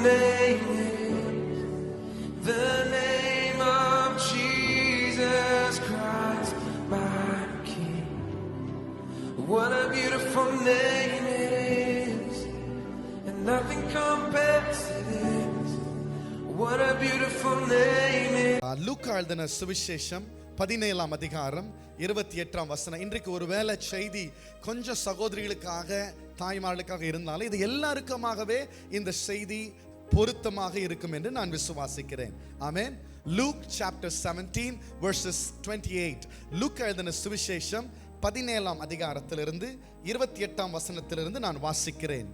name is the name of Jesus Christ, my King. What a beautiful name it is, and nothing compares to this. What a beautiful name it is. லூக்கா எழுதின சுவிசேஷம் 17ஆம் அதிகாரம் 28ஆம் வசனம். இன்றைக்கு ஒருவேளை செய்தி கொஞ்சம் சகோதரிகளுக்காக தாய்மார்களுக்காக இருந்தாலும் இது எல்லாருக்குமாகவே இந்த செய்தி பொருத்தமாக இருக்கும் என்று நான் விசுவாசிக்கிறேன். ஆமென். Luke chapter 17 verses 28. லூக்கா எழுதின சுவிசேஷம் 17ஆம் அதிகாரத்திலிருந்து 28ஆம் வசனத்திலிருந்து நான் வாசிக்கிறேன்.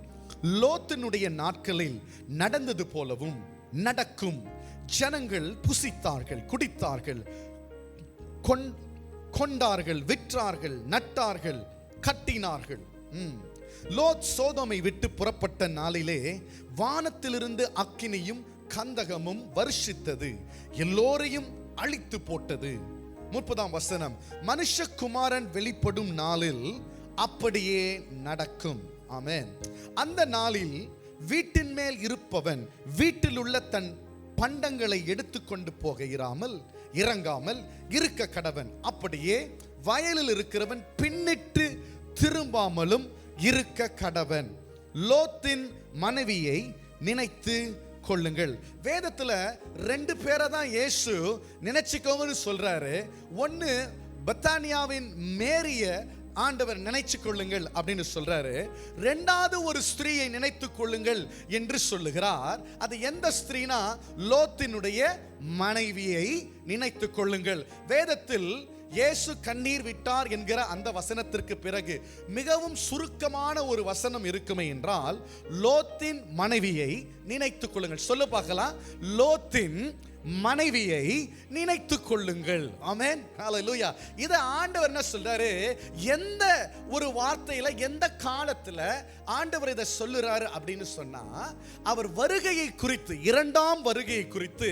லோத்தினுடைய நாட்களில் நடந்தது போலவும் நடக்கும். ஜனங்கள் புசித்தார்கள், குடித்தார்கள், கொண்டார்கள், விற்றார்கள், நட்டார்கள், கட்டினார்கள். லோத் சோதோமை விட்டு புறப்பட்ட நாளிலே வானத்திலிருந்து அக்கினியும் கந்தகமும் வருஷித்தது, எல்லோரையும் அழித்து போட்டது. 30ஆம் வசனம், மனுஷகுமாரன் வெளிப்படும் நாளில் அப்படியே நடக்கும். ஆமென். அந்த நாளில் வீட்டின் மேல் இருப்பவன் வீட்டில் உள்ள தன் பண்டங்களை எடுத்துக்கொண்டு போக இறங்காமல் இருக்க கடவன். அப்படியே வயலில் இருக்கிறவன் பின்னிட்டு திரும்பாமலும் இருக்க கடவன். லோத்தின் மனைவியை நினைத்து கொள்ளுங்கள். வேதத்துல 2 பேரை தான் இயேசு நினைச்சுக்கோங்கன்னு சொல்றாரு. ஒன்னு பெத்தானியாவின் மேரிய ஆண்டவர் நினைச்சு கொள்ளுங்கள் அப்படின்னு சொல்றாரு. 2வது ஒரு ஸ்திரீயை நினைத்து கொள்ளுங்கள் என்று சொல்லுகிறார். அது எந்த ஸ்திரீனா லோத்தினுடைய மனைவியை நினைத்து கொள்ளுங்கள். வேதத்தில் இயேசு கண்ணீர் விட்டார் என்கிற அந்த வசனத்திற்கு பிறகு மிகவும் சுருக்கமான ஒரு வசனம் இருக்குமே என்றால் லோத்தின் மனைவியை நினைத்து கொள்ளுங்கள். சொல்ல பார்க்கலாம், லோத்தின் மனைவியை நினைத்து கொள்ளுங்கள். ஆமென், ஹல்லேலூயா. இத ஆண்டவர் என்ன சொல்றாரு? எந்த ஒரு வார்த்தையில எந்த காலத்துல ஆண்டவர் இதை சொல்லுறாரு அப்படின்னு சொன்னா, அவர் வருகையை குறித்து, 2ஆம் வருகையை குறித்து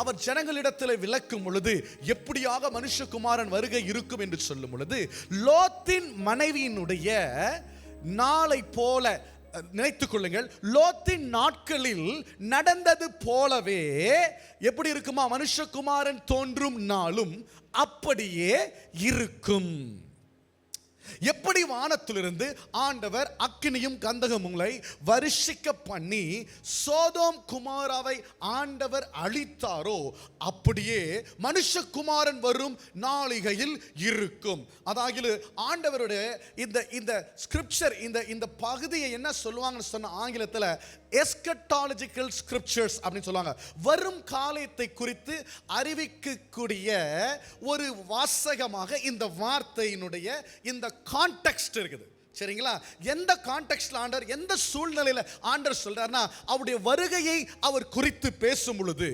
அவர் ஜனங்களிடத்தில் விளக்கும் பொழுது, எப்படியாக மனுஷகுமாரன் வருகை இருக்கும் என்று சொல்லும் பொழுது, லோத்தின் மனைவியினுடைய நாளை போல நினைத்துக் கொள்ளுங்கள். லோத்தின் நாட்களில் நடந்தது போலவே எப்படி இருக்குமா? மனுஷகுமாரன் தோன்றும் நாளும் அப்படியே இருக்கும். எப்படி வானத்திலிருந்து ஆண்டவர் அக்கினியும் கந்தகமுங்களை வருஷிக்க பண்ணி சோதோம் குமாராவை ஆண்டவர் அழித்தாரோ, அப்படியே மனுஷகுமாரன் வரும் நாளிகையில் இருக்கும். அதாவது ஆண்டவருடைய இந்த ஸ்கிரிப்சர், இந்த பகுதியை என்ன சொல்லுவாங்கன்னு சொன்ன ஆங்கிலத்தில் எஸ்கட்டாலஜிக்கல் ஸ்கிரிப்சர்ஸ் அப்படின்னு சொல்லுவாங்க. வரும் காலத்தை குறித்து அறிவிக்கக்கூடிய ஒரு வாசகமாக இந்த வார்த்தையினுடைய இந்த கான்டெக்ஸ்ட் இருக்குது. சரிங்களா? எந்த கான்டெக்ஸ்ட்ல ஆண்டவர், எந்த சூழ்நிலையில ஆண்டவர் சொல்றாருன்னா, அவருடைய வருகையை அவர் குறித்து பேசும் பொழுது,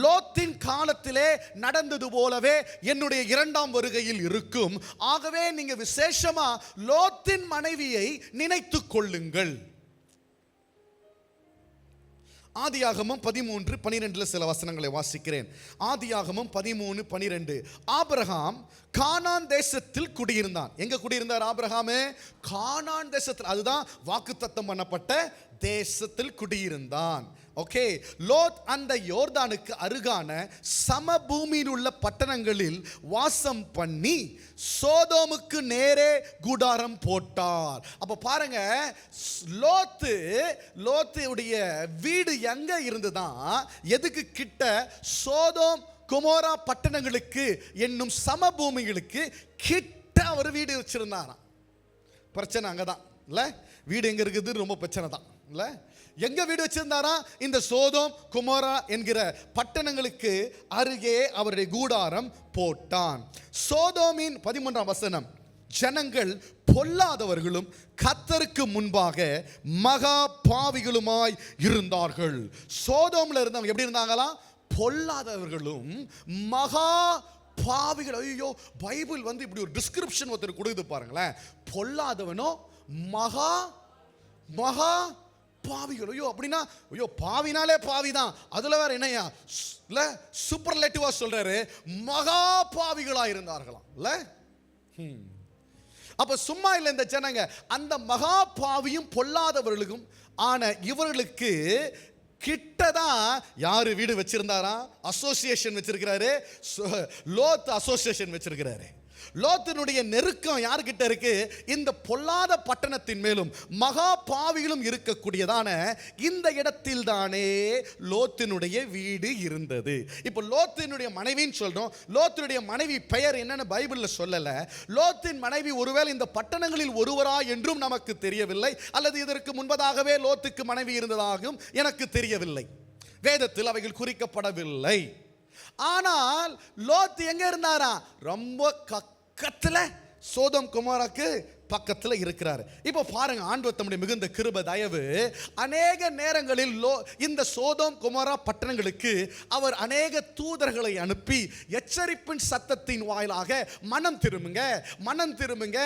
லோத்தின் காலத்திலே நடந்தது போலவே என்னுடைய 2ஆம் வருகையில் இருக்கும். ஆகவே நீங்க விசேஷமா லோத்தின் மனைவியை நினைத்துக் கொள்ளுங்கள். ஆதியாகமம் 13:12 சில வசனங்களை வாசிக்கிறேன். ஆதியாகமம் 13:12. ஆபிரகாம் கானான் தேசத்தில் குடியிருந்தான். எங்க குடியிருந்தார் ஆபிரகாமே? கானான் தேசத்தில். அதுதான் வாக்குத்தத்தம் பண்ணப்பட்ட தேசத்தில் குடியிருந்தான். ஓகே. லோத் அந்த யோர்தானுக்கு அருகான சமபூமியில் உள்ள பட்டணங்களில் வாசம் பண்ணி சோதோமுக்கு நேரே கூடாரம் போட்டார். அப்ப பாருங்க, லோத்துடைய வீடு எங்க இருந்துதான், எதுக்கு கிட்ட? சோதோம் குமோரா பட்டணங்களுக்கு என்னும் சமபூமிகளுக்கு கிட்ட அவர் வீடு வச்சிருந்தாராம். பிரச்சனை அங்கதான் இல்ல, வீடு எங்க இருக்குது ரொம்ப பிரச்சனை தான் இல்ல. எங்க வீடு வச்சிருந்தாரா? இந்த சோதோம் குமோரா என்கிற பட்டணங்களுக்கு அருகே அவருடைய கூடாரம் போட்டான். சோதோமின் 13ஆம் வசனம், ஜனங்கள் பொல்லாதவர்களும் கர்த்தருக்கு முன்பாக மகா பாவிகளுமாய் இருந்தார்கள். சோதோம்ல இருந்தவங்க எப்படி இருந்தாங்களா? பொல்லாதவர்களும் மகா பாவிகள். ஐயோ, பைபிள் இப்படி ஒரு டிஸ்கிரிப்ஷன் ஒருத்தர் கொடுக்குது பாருங்களேன். பொல்லாதவனோ மகா மகா பாவிகள். ஐயோ, அப்படின்னா ஐயோ பாவினாலே பாவிதான். அதுல வேற என்னையா இல்ல, சூப்பர்லேட்டிவா சொல்றாரு, மகா பாவிகளா இருந்தார்களாம் இல்ல. அப்ப சும்மா இல்லை இந்த ஜனங்க. அந்த மகா பாவியும் பொல்லாதவர்களுக்கும் ஆன இவர்களுக்கு கிட்டதான் யாரு வீடு வச்சிருந்தாரா? அசோசியேஷன் வச்சிருக்கிறாரு, லோத் அசோசியேஷன் வச்சிருக்கிறாரு. லோத்தினுடைய நெருக்கம் யார்கிட்ட இருக்கு? இந்த பொல்லாத பட்டணத்தின் மேலும் மகா பாவிகளும் இருக்கக்கூடியதான இந்த இடத்தில் தானே லோத்தினுடைய வீடு இருந்தது. இப்போ லோத்தினுடைய மனைவின்னு சொல்றோம். லோத்தினுடைய மனைவி பெயர் என்னன்னு பைபிள்ல சொல்லல. லோத்தின் மனைவி ஒருவேளை இந்த பட்டணங்களில் ஒருவரா என்றும் நமக்கு தெரியவில்லை, அல்லது இதற்கு முன்பதாகவே லோத்துக்கு மனைவி இருந்ததாகவும் எனக்கு தெரியவில்லை. வேதத்தில் அவைகள் குறிக்கப்படவில்லை. ஆனால் லோத் எங்க இருந்தாரா? ரொம்ப பக்கத்துல, சோதோம் கொமோராக்கு பக்கத்துல இருக்கிறார். இப்போ பாருங்க, ஆண்டவர் தம்முடைய மிகுந்த கிருபை தயவு அநேக நேரங்களில் இந்த சோதோம் கொமோரா பட்டணங்களுக்கு அவர் அநேக தூதர்களை அனுப்பி எச்சரிப்பின் சத்தத்தின் வாயிலாக மனம் திரும்புங்க, மனம் திரும்புங்க,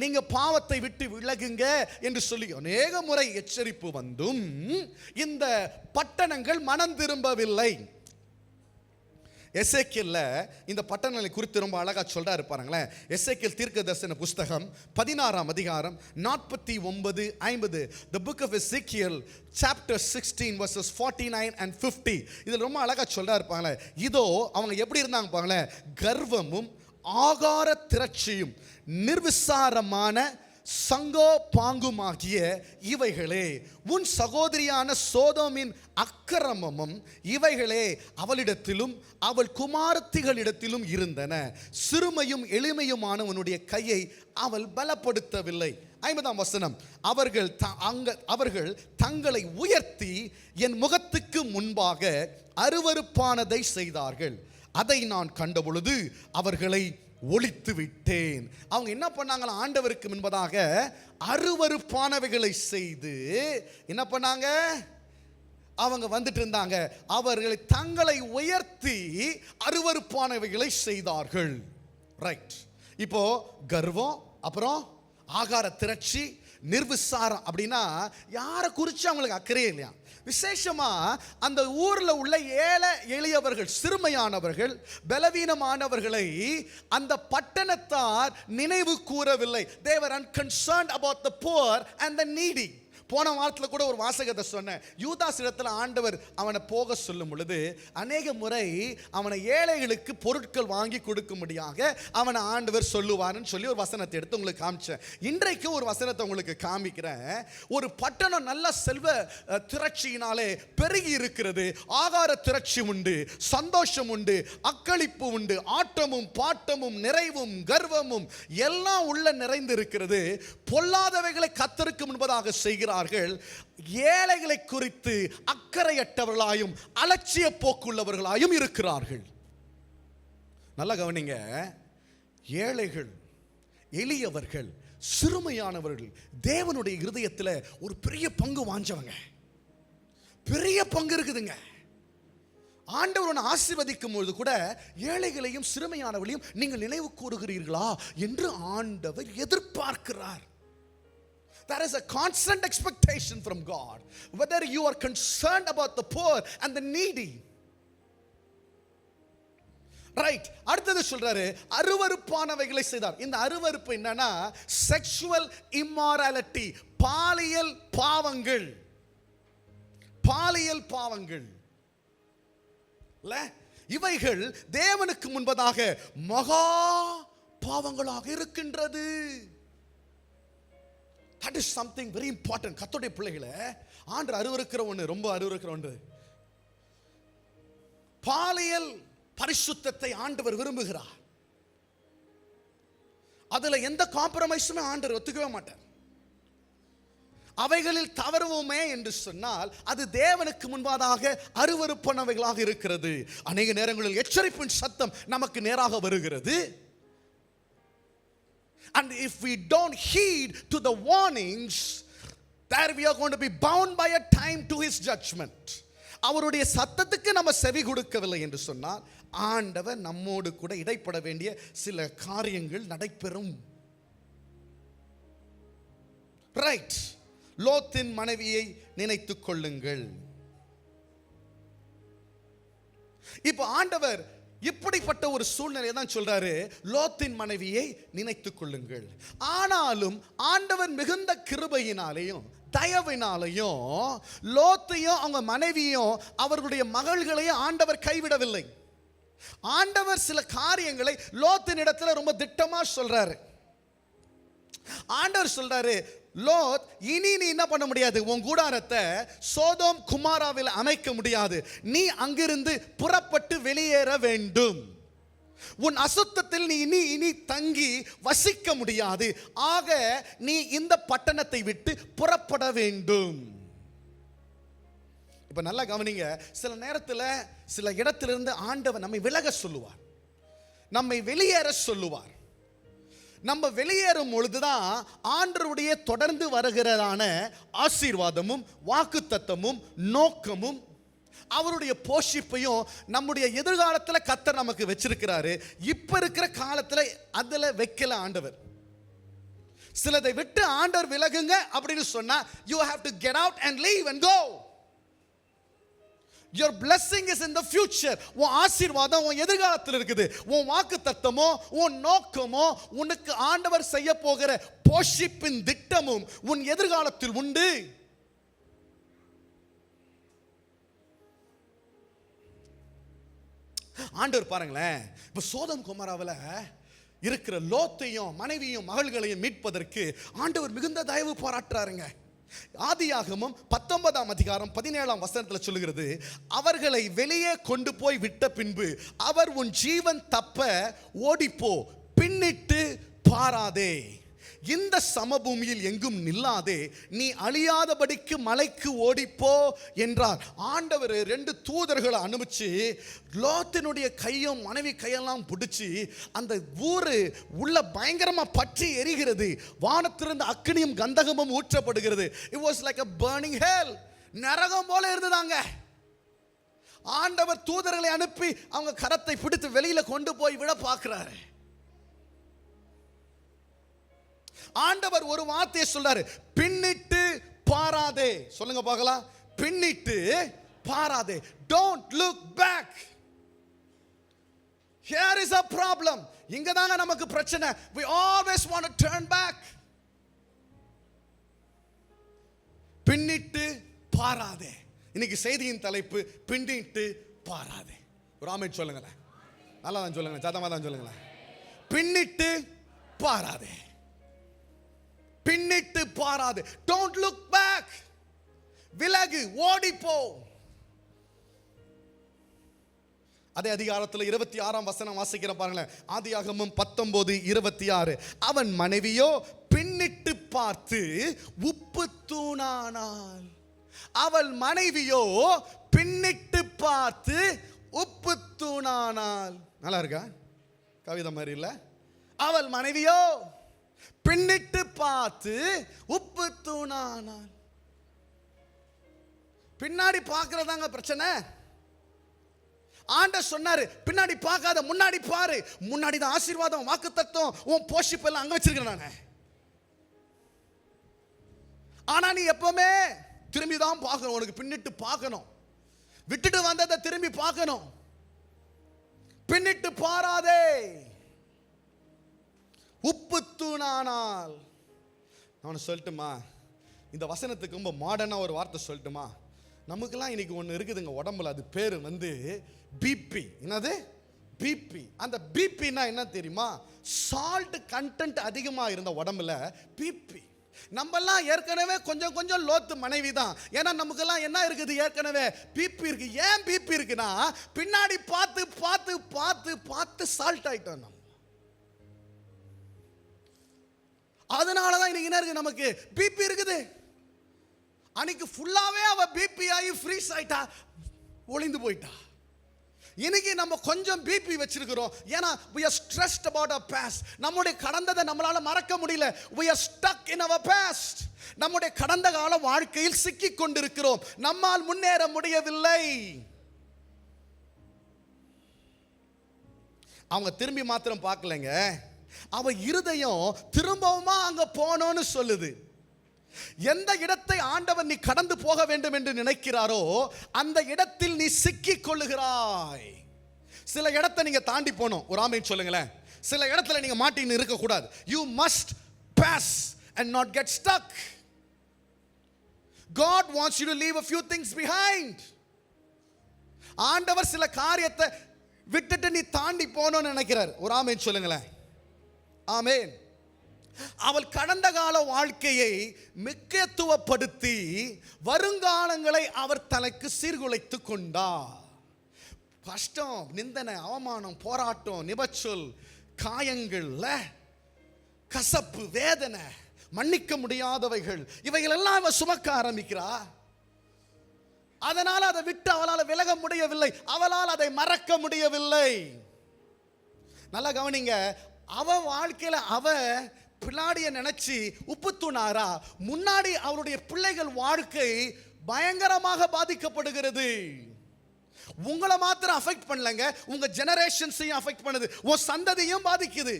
நீங்க பாவத்தை விட்டு விலகுங்க என்று சொல்லி அநேக முறை எச்சரிப்பு வந்தும் இந்த பட்டணங்கள் மனம் திரும்பவில்லை. எசேக்கியேல்ல இந்த பட்டணங்களை குறித்து ரொம்ப அழகா சொல்றாரு பாருங்களேன். எசேக்கியேல் தீர்க்கதரிசன புஸ்தகம் 16ஆம் அதிகாரம் 49-50. The book of Ezekiel chapter 16 verses 49 and 50. இதில் ரொம்ப அழகா சொல்றாரு பாருங்களேன். இதோ அவங்க எப்படி இருந்தாங்க பாருங்களேன், கர்வமும் ஆகார திரட்சியும் நிர்விசாரமான சங்கோ பாங்குமாகிய இவைகளே உன் சகோதரியான சோதோமின் அக்கிரமமும் இவைகளே அவளிடத்திலும் அவள் குமாரத்திகளிடத்திலும் இருந்தன. சிறுமையும் எளிமையுமான உன்னுடைய கையை அவள் பலப்படுத்தவில்லை. 50ஆம் வசனம், அவர்கள் தங்களை உயர்த்தி என் முகத்துக்கு முன்பாக அருவருப்பானதை செய்தார்கள். அதை நான் கண்டபொழுது அவர்களை ஒளித்து விட்டேன். அவங்க என்ன பண்ணாங்களா? ஆண்டவருக்கு முன்பதாக அருவருப்பானவைகளை செய்து என்ன பண்ணாங்க? அவங்க வந்துட்டு இருந்தாங்க. அவர்களை தங்களை உயர்த்தி அருவருப்பானவைகளை செய்தார்கள். ரைட். இப்போ கர்வம், அப்புறம் ஆகார திரட்சி, நிர்விசாரம் அப்படின்னா யாரை குறித்து அவங்களுக்கு அக்கறையே இல்லையா? விசேஷமா அந்த ஊர்ல உள்ள ஏழை எளியவர்கள், சிறுமையானவர்கள், பலவீனமானவர்களை அந்த பட்டணத்தார் நினைவு கூறவில்லை. They were unconcerned about the poor and the needy. போன வாரத்தில் கூட ஒரு வாசகத்தை சொன்னேன். யூதாஸ் இடத்துல ஆண்டவர் அவனை போக சொல்லும் பொழுது அநேக முறை அவனை ஏழைகளுக்கு பொருட்கள் வாங்கி கொடுக்கும்படியாக அவனை ஆண்டவர் சொல்லுவார்னு சொல்லி ஒரு வசனத்தை எடுத்து உங்களுக்கு காமிச்சேன். இன்றைக்கு ஒரு வசனத்தை உங்களுக்கு காமிக்கிறேன். ஒரு பட்டணம் நல்ல செல்வ திரட்சியினாலே பெருகி இருக்கிறது. ஆகார திரட்சி உண்டு, சந்தோஷம் உண்டு, அக்களிப்பு உண்டு, ஆட்டமும் பாட்டமும் நிறைவும் கர்வமும் எல்லாம் உள்ள நிறைந்து இருக்கிறது. பொல்லாதவைகளை கர்த்தருக்கு முன்பதாக செய்கிறார். ஏழைகளை குறித்து அக்கறையற்றவர்களாயும் அலட்சிய போக்குள்ளவர்களாயும் இருக்கிறார்கள். நல்ல கவனிங்க, ஏழைகள், எளியவர்கள், சிறுமையானவர்கள் தேவனுடைய இருதயத்தில் ஒரு பெரிய பங்கு வாஞ்சவங்க. பெரிய பங்கு இருக்குதுங்க. ஆண்டவர் ஆசீர்வதிக்கும் பொழுது கூட ஏழைகளையும் சிறுமையானவர்களையும் நீங்கள் நினைவு கூறுகிறீர்களா என்று ஆண்டவர் எதிர்பார்க்கிறார். There is a constant expectation from God, whether you are concerned about the poor and the needy. Right. அடுத்தது சொல்றாரு, அருவருப்பானவைகளை செய்தார். இந்த அருவருப்பு என்னன்னா செக்ஷுவல் இம்மாராலிட்டி, பாலியல் பாவங்கள். பாலியல் பாவங்கள் இவைகள் தேவனுக்கு முன்பதாக மகா பாவங்களாக இருக்கின்றது. That is something very important. கர்த்தருடைய பிள்ளைகளை ஆண்டவர் அருவருக்கிற ஒன்று, ரொம்ப அருவருக்கிற ஒன்று. பாலியல் பரிசுத்தத்தை ஆண்டவர் விரும்புகிறார். அதுல எந்த காம்ப்ரமைஸுமே ஆண்டவர் ஒத்துக்கவே மாட்டார். அவைகளில் தவறுவோமே என்று சொன்னால் அது தேவனுக்கு முன்பதாக அருவருப்பானவைகளாக இருக்கிறது. அநேக நேரங்களில் எச்சரிப்பின் சத்தம் நமக்கு நேராக வருகிறது. And if we don't heed to the warnings, there we are going to be bound by a time to his judgment. அவருடைய சத்தத்துக்கு நம்ம செவி கொடுக்கவில்லை என்று சொன்னால் ஆண்டவர் நம்மோடு கூட இடைப்பட வேண்டிய சில காரியங்கள் நடைபெறும். ரைட். லோத்தின் மனைவியை நினைத்துக் கொள்ளுங்கள். இப்போ ஆண்டவர் இப்படிப்பட்ட ஒரு சூழ்நிலையை தான் சொல்றாரு, லோத்தின் மனைவியை நினைத்துக் கொள்ளுங்கள். ஆனாலும் ஆண்டவர் மிகுந்த கிருபையினாலேயும் தயவினாலையும் லோத்தையும் அவங்க மனைவியும் அவர்களுடைய மகள்களையும் ஆண்டவர் கைவிடவில்லை. ஆண்டவர் சில காரியங்களை லோத்தின் இடத்துல ரொம்ப திட்டமா சொல்றாரு. ஆண்டவர் சொல்றாரு, லோத், இனி நீ என்ன பண்ண முடியாது, உன் கூடாரத்தை சோதோம் குமாராவில் அமைக்க முடியாது. நீ அங்கிருந்து புறப்பட்டு வெளியேற வேண்டும். உன் அசுத்தத்தில் நீ இனி தங்கி வசிக்க முடியாது. ஆக நீ இந்த பட்டணத்தை விட்டு புறப்பட வேண்டும். இப்ப நல்லா கவனிங்க. சில நேரத்தில் சில இடத்திலிருந்து ஆண்டவர் நம்மை விலக சொல்லுவார், நம்மை வெளியேற சொல்லுவார். நம்ம வெளியேறும் பொழுதுதான் ஆண்டவருடைய தொடர்ந்து வருகிறதான ஆசீர்வாதமும் வாக்குத்தத்தமும் நோக்கமும் அவருடைய போஷிப்பையும் நம்முடைய எதிர்காலத்தில் கர்த்தர் நமக்கு வச்சிருக்கிறாரு. இப்ப இருக்கிற காலத்தில் அதுல வைக்கல ஆண்டவர். சிலதை விட்டு ஆண்டவர் விலகுங்க அப்படின்னு சொன்னா, you have to get out and leave and go. Your blessing is in the future. உன் ஆசீர்வாதம் உன் எதிர்காலத்தில் இருக்குது. உன் வாக்குத்தத்தமோ உன் நோக்கமோ உனக்கு ஆண்டவர் செய்ய போகிற போஷிப்பின் திட்டமும் உன் எதிர்காலத்தில் உண்டு. ஆண்டவர் பாருங்களேன், இப்ப சோதம் குமாராவில் இருக்கிற லோத்தையும் மனைவியும் மகள்களையும் மீட்பதற்கு ஆண்டவர் மிகுந்த தயவு பாராட்டுறாருங்க. ஆதியாகமம் 19ஆம் அதிகாரம் 17ஆம் வசனத்தில் சொல்லுகிறது, அவர்களை வெளியே கொண்டு போய் விட்ட பின்பு அவர் உன் ஜீவன் தப்ப ஓடிப்போ, பின்னிட்டு பாராதே, இந்த சமபூமியில் எங்கும் நில்லாதே, நீ அழியாதபடிக்கு மலைக்கு ஓடிப்போ என்றார். ஆண்டவர் 2 தூதர்களை அனுப்பிச்சு லோத்தினுடைய கையும் மனைவி கையெல்லாம் பிடிச்சி அந்த ஊரு உள்ள பயங்கரமா பற்றி எரிகிறது. வானத்திலிருந்து அக்கினியும் கந்தகமும் ஊற்றப்படுகிறது. It was like a burning hell. நரகம் போல இருந்ததாங்க. ஆண்டவர் தூதர்களை அனுப்பி அவங்க கரத்தை பிடித்து வெளியில கொண்டு போய் விட பார்க்கிறாரு. ஆண்டவர் ஒரு வார்த்தையை சொல்றாரு, பின்னிட்டு பாராதே. சொல்லுங்க பார்க்கலாம், பின்னிட்டு பாராதே. Don't look back. Here is a problem. இங்க தாங்க நமக்கு பிரச்சனை. We always want to turn back. பின்னிட்டு பாராதே. இன்னைக்கு செய்தியின் தலைப்பு பின்னிட்டு பாராதே. ஒரு ஆமென் சொல்லுங்களேன். நல்லா தான் சொல்லுங்க, சத்தமா தான் சொல்லுங்களேன். பின்னிட்டு பாராதே, பின்னிட்டு பாராதே. Don't look back. விலகு, ஓடிப்போ. அதே அதிகாரத்தில் 26ஆம் வசனம் வாசிக்கிற பாருங்களேன். ஆதியாகமம் 19:26. அவன் மனைவியோ பின்னிட்டு பார்த்து உப்பு தூணானாள். அவள் மனைவியோ பின்னிட்டு பார்த்து உப்பு தூணானாள். நல்லா இருக்கா? கவிதை மாதிரி இல்ல? அவள் மனைவியோ பின்னிட்டு பார்த்து உப்பு தூணானாள். பின்னாடி பார்க்கறதாங்க பிரச்சனை. ஆண்டவர் சொன்னாரு, பின்னாடி பார்க்காத, முன்னாடி பாரு. முன்னாடி தான் ஆசீர்வாதம், வாக்குத்தத்தம், உன் போஷிப்பு எல்லாம் அங்க வச்சிருக்கேன் நானு. ஆனா நீ எப்பவுமே திரும்பி தான் பார்க்கணும். உனக்கு பின்னிட்டு பார்க்கணும். விட்டுட்டு வந்ததை திரும்பி பார்க்கணும். பின்னிட்டு பாராதே. உப்பு தூணானால். நான் சொல்லட்டுமா, இந்த வசனத்துக்கு ரொம்ப மாடர்னா ஒரு வார்த்தை சொல்லட்டுமா? நமக்கெல்லாம் இன்னைக்கு ஒன்று இருக்குதுங்க உடம்புல, அது பேர் பிபி. என்னது? பிபி. அந்த பிபின்னா என்ன தெரியுமா? சால்ட் கண்டென்ட் அதிகமாக இருந்த உடம்புல பிபி. நம்மெல்லாம் ஏற்கனவே கொஞ்சம் கொஞ்சம் லோத்து மனைவி தான். ஏன்னா நமக்கெல்லாம் என்ன இருக்குது, ஏற்கனவே பிபி இருக்கு. ஏன் பிபி இருக்குன்னா, பின்னாடி பார்த்து பார்த்து பார்த்து பார்த்து சால்ட் ஆயிட்டோம் நம்ம. அதனாலதான் இன்னைக்கு என்ன இருக்கு, நமக்கு பிபி இருக்குது. அன்னைக்கு ஃபுல்லாவே அவ பிபி ஆகி ஃப்ரீஸ் ஆயிட்டா, ஒளிந்து போயிட்டா. இன்னைக்கு நம்ம கொஞ்சம் பிபி வச்சிருக்கிறோம். ஏன்னா we are stressed about our past. நம்முடைய கடந்ததை நம்மளால மறக்க முடியல. We are stuck in our past. நம்முடைய கடந்த கால வாழ்க்கையில் சிக்கிக் கொண்டிருக்கிறோம். நம்மால் முன்னேற முடியவில்லை. அவங்க திரும்பி மாத்திரம் பார்க்கலங்க, அவ இருதயம் திரும்பவுமா அங்க போனோன்னு சொல்லுது. எந்த இடத்தை ஆண்டவர் நீ கடந்து போக வேண்டும் என்று நினைக்கிறாரோ அந்த இடத்தில் நீ சிக்கிக் கொள்ளுகிறாய். சில இடத்தை நீங்க தாண்டி போகணும். ஒரு ஆமென் சொல்லுங்களேன். சில இடத்துல நீங்க மாட்டின்னு இருக்க கூடாது. You must pass and not get stuck. God wants you to leave a few things behind. ஆண்டவர் சில காரியத்தை விட்டுட்டு நீ தாண்டி போகணும்னு நினைக்கிறார். ஒரு ஆமென் சொல்லுங்களேன். ஆமென். அவள் கடந்த கால வாழ்க்கையை முக்கியத்துவப்படுத்தி வருங்காலங்களை அவர் தனக்கு சீர்குலைத்து கொண்டார். கஷ்டம், நிந்தனை, அவமானம், போராட்டம், நிபச்சொல், காயங்கள், கசப்பு, வேதனை, மன்னிக்க முடியாதவைகள், இவைகள் எல்லாம் அவ சுமக்க ஆரம்பிக்கிறா. அதனால் அதை விட்டு அவளால் விலக முடியவில்லை, அவளால் அதை மறக்க முடியவில்லை. நல்லா கவனிங்க, அவ வாழ்க்கையில அவ பின்னாடிய நினைச்சு உப்பு தூணாரா, முன்னாடி அவருடைய பிள்ளைகள் வாழ்க்கை பயங்கரமாக பாதிக்கப்படுகிறது. உங்களை மாத்திரம் அஃபெக்ட் பண்ணலங்க, உங்க ஜெனரேஷன்ஸையும் அஃபெக்ட் பண்ணுது, உன் சந்ததியும் பாதிக்குது.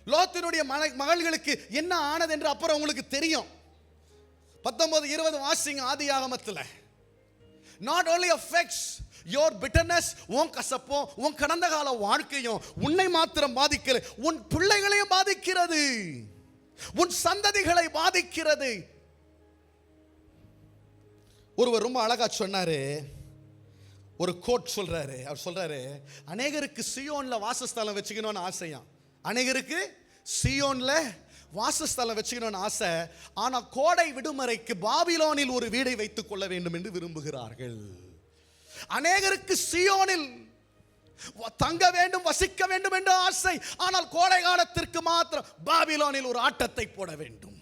லோத்தினுடைய மகள்களுக்கு என்ன ஆனது என்று அப்புறம் உங்களுக்கு தெரியும். 19-20 வாசிங்க ஆதியாகமத்தில். Not only affects your bitterness, உன் கசப்பும் உன் கடந்த கால வாழ்க்கையும் உன்னை மாத்திரம் பாதிக்கல, உன் பிள்ளைகளையும் பாதிக்கிறது, உன் சந்ததிகளை பாதிக்கிறது. ஒருவர் ரொம்ப அழகா சொன்னாரு, ஒரு கோட் சொல்றாரு. அவர் சொல்றாரு, அநேகருக்கு சியோன்ல வாசஸ்தலம் வச்சுக்கணும்னு ஆசையா, அநேகருக்கு சியோன்ல வாசஸ்தலம் வச்சுக்கணும்னு ஆசை, ஆனா கோடை விடுமுறைக்கு பாபிலோனில் ஒரு வீடை வைத்துக் கொள்ள வேண்டும் என்று விரும்புகிறார்கள். அநேகருக்கு சியோனில் தங்க வேண்டும், வசிக்க வேண்டும் என்ற ஆசை, ஆனால் கோடை காலத்திற்கு மாத்திரம் பாபிலோனில் ஒரு ஆட்டத்தை போட வேண்டும்.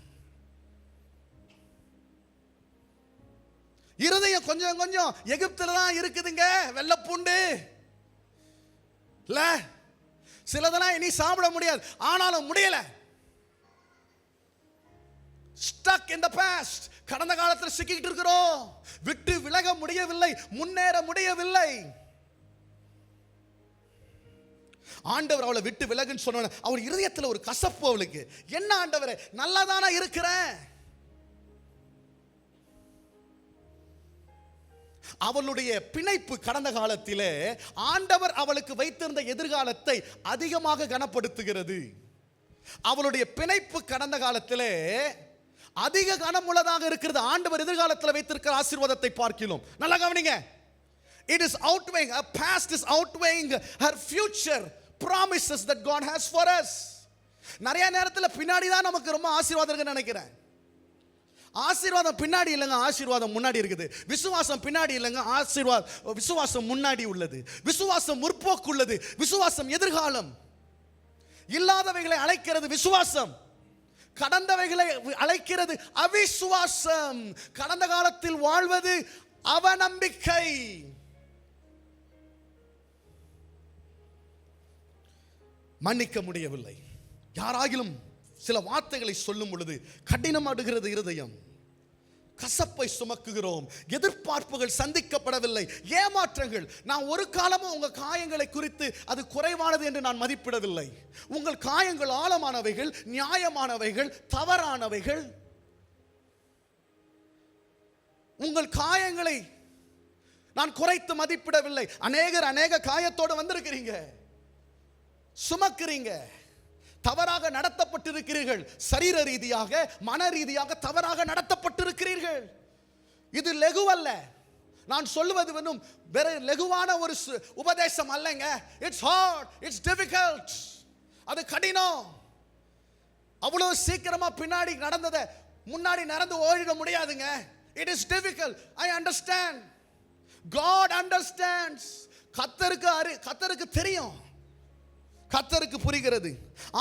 இருதயம் கொஞ்சம் கொஞ்சம் எகிப்துல தான் இருக்குதுங்க, வெள்ளப்பூண்டு இல்ல, சிலதெல்லாம் இனி சாப்பிட முடியாது, ஆனாலும் முடியல. Stuck in the past, கடந்த காலத்தில் சிக்கிட்டு இருக்கிறோம், விட்டு விலக முடியவில்லை, முன்னேற முடியவில்லை. ஆண்டவர் அவளை விட்டு விலகுன்னு சொன்ன அவள் இருதயத்தில் ஒரு கசப்பு. அவளுக்கு என்ன, ஆண்டவரே நல்லாதானா இருக்கிறேன். அவளுடைய பிணைப்பு கடந்த காலத்திலே ஆண்டவர் அவளுக்கு வைத்திருந்த எதிர்காலத்தை அதிகமாக கனப்படுத்துகிறது. அவளுடைய பிணைப்பு கடந்த காலத்திலே அதிக கனமுள்ளதாக இருக்கிறது. ஆண்டவர் எதிர்காலத்தில் வைத்திருக்கிற ஆசீர்வாதத்தை பார்க்கிறோம். நல்லா கவனிங்க. It is outweighing, her past is outweighing her future promises that God has for us. நிறைய நேரத்தில் பின்னாடி தான் நமக்கு ரொம்ப ஆசீர்வாதம் இருக்குன்னு நினைக்கிறேன். ஆசீர்வாதம் பின்னாடி இல்லைங்க, ஆசீர்வாதம் முன்னாடி இருக்குது. விசுவாசம் பின்னாடி இல்லைங்க, விசுவாசம் முன்னாடி உள்ளது. விசுவாசம் முற்போக்கு உள்ளது, விசுவாசம் எதிர்காலம். இல்லாதவைகளை அழைக்கிறது விசுவாசம், கடந்தவைகளை அழைக்கிறது அவிசுவாசம். கடந்த காலத்தில் வாழ்வது அவநம்பிக்கை. மன்னிக்க முடியவில்லை. யாராகிலும் சில வார்த்தைகளை சொல்லும் பொழுது கடினமாடுகிறது இருதயம், கசப்பை சுமக்குகிறோம், எதிர்பார்ப்புகள் சந்திக்கப்படவில்லை, ஏமாற்றங்கள். நான் ஒரு காலமும் உங்கள் காயங்களை குறித்து அது குறைவானது என்று நான் மதிப்பிடவில்லை. உங்கள் காயங்கள் ஆழமானவைகள், நியாயமானவைகள், தவறானவைகள். உங்கள் காயங்களை நான் குறைத்து மதிப்பிடவில்லை. அநேக காயத்தோடு வந்திருக்கிறீங்க, சுமக்கிறீங்க, தவறாக நடத்தப்பட்டிருக்கிறீர்கள். சரீர ரீதியாக, மன ரீதியாக தவறாக நடத்தப்பட்டிருக்கிறீர்கள். இது லெகுவல்ல. நான் சொல்லுவது வெறும் வேற லெகுவான ஒரு உபதேசம் அல்லங்க. It's hard, it's difficult. அது கடினம். அவ்வளவு சீக்கிரமா பின்னாடி நடந்ததை முன்னாடி நடந்து ஓடிட முடியாதுங்க. It is difficult. I understand. God understands. கர்த்தருக்கு தெரியும், கர்த்தருக்கு புரிகிறது.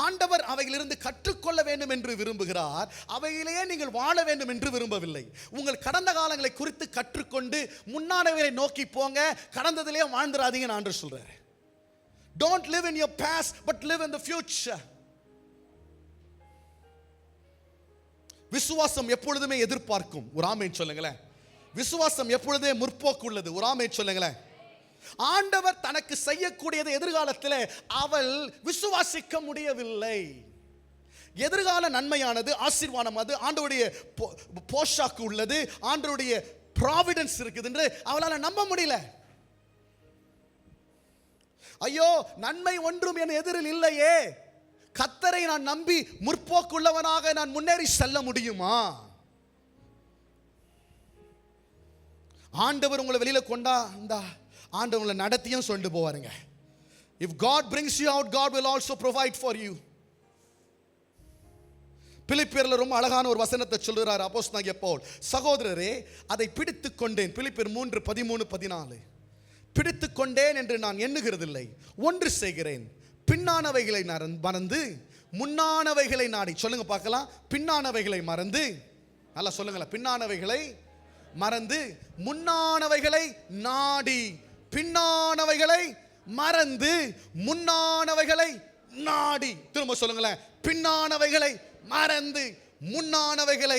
ஆண்டவர் அவைகளிலிருந்து கற்றுக்கொள்ள வேண்டும் என்று விரும்புகிறார். அவையிலேயே நீங்கள் வாழ வேண்டும் என்று விரும்பவில்லை. உங்கள் கடந்த காலங்களை குறித்து கற்றுக்கொண்டு முன்னானவரை நோக்கி போங்க, கடந்ததிலேயே வாழ்ந்துடாதீங்க. நான் சொல்றேன், don't live in your past but live in the future. விசுவாசம் எப்பொழுதுமே எதிர்பார்க்கும். ஒரு ஆமென் சொல்லுங்களேன். விசுவாசம் எப்பொழுதே முற்போக்கு உள்ளது. ஒரு ஆமென் சொல்லுங்களேன். ஆண்டவர் தனக்கு செய்யக்கூடியது எதிர்காலத்தில் அவள் விசுவாசிக்க முடியவில்லை. எதிர்கால நன்மையானது, ஆசீர்வாதம், அது ஆண்டவருடைய போஷாக்கு உள்ளது, ஆண்டவருடைய ப்ராவிடன்ஸ் இருக்குது என்று அவளால் நம்ப முடியல. ஐயோ, நன்மை ஒன்றும் என் எதிரில் இல்லையே, கர்த்தரை நான் நம்பி முற்போக்குள்ளவனாக நான் முன்னேறி செல்ல முடியுமா? ஆண்டவர் உங்களை வெளியில கொண்டாந்தா ஆண்டவர் உங்களை நடத்தியும் சொல்லிட்டு போவாருங்க. If God brings you out, God will also provide for you. பிலிப்பியர்ல ரொம்ப அழகான ஒரு வசனத்தை சொல்றார் அப்போஸ்தலனாகிய பவுல். சகோதரரே, அதை பிடித்துக் கொண்டேன். பிலிப்பியர் 3:13-14. பிடித்துக் கொண்டேன் என்று நான் எண்ணுகிறதில்லை, ஒன்று செய்கிறேன், பின்னானவைகளை மறந்து முன்னானவைகளை நாடி. சொல்லுங்க பார்க்கலாம். பின்னானவைகளை மறந்து, நல்லா சொல்லுங்களேன், பின்னானவைகளை மறந்து முன்னானவைகளை நாடி. பின்னானவைகளை மறந்து முன்னானவைகளை நாடி. திரும்ப சொல்லுங்களேன். பின்னானவைகளை மறந்து முன்னானவைகளை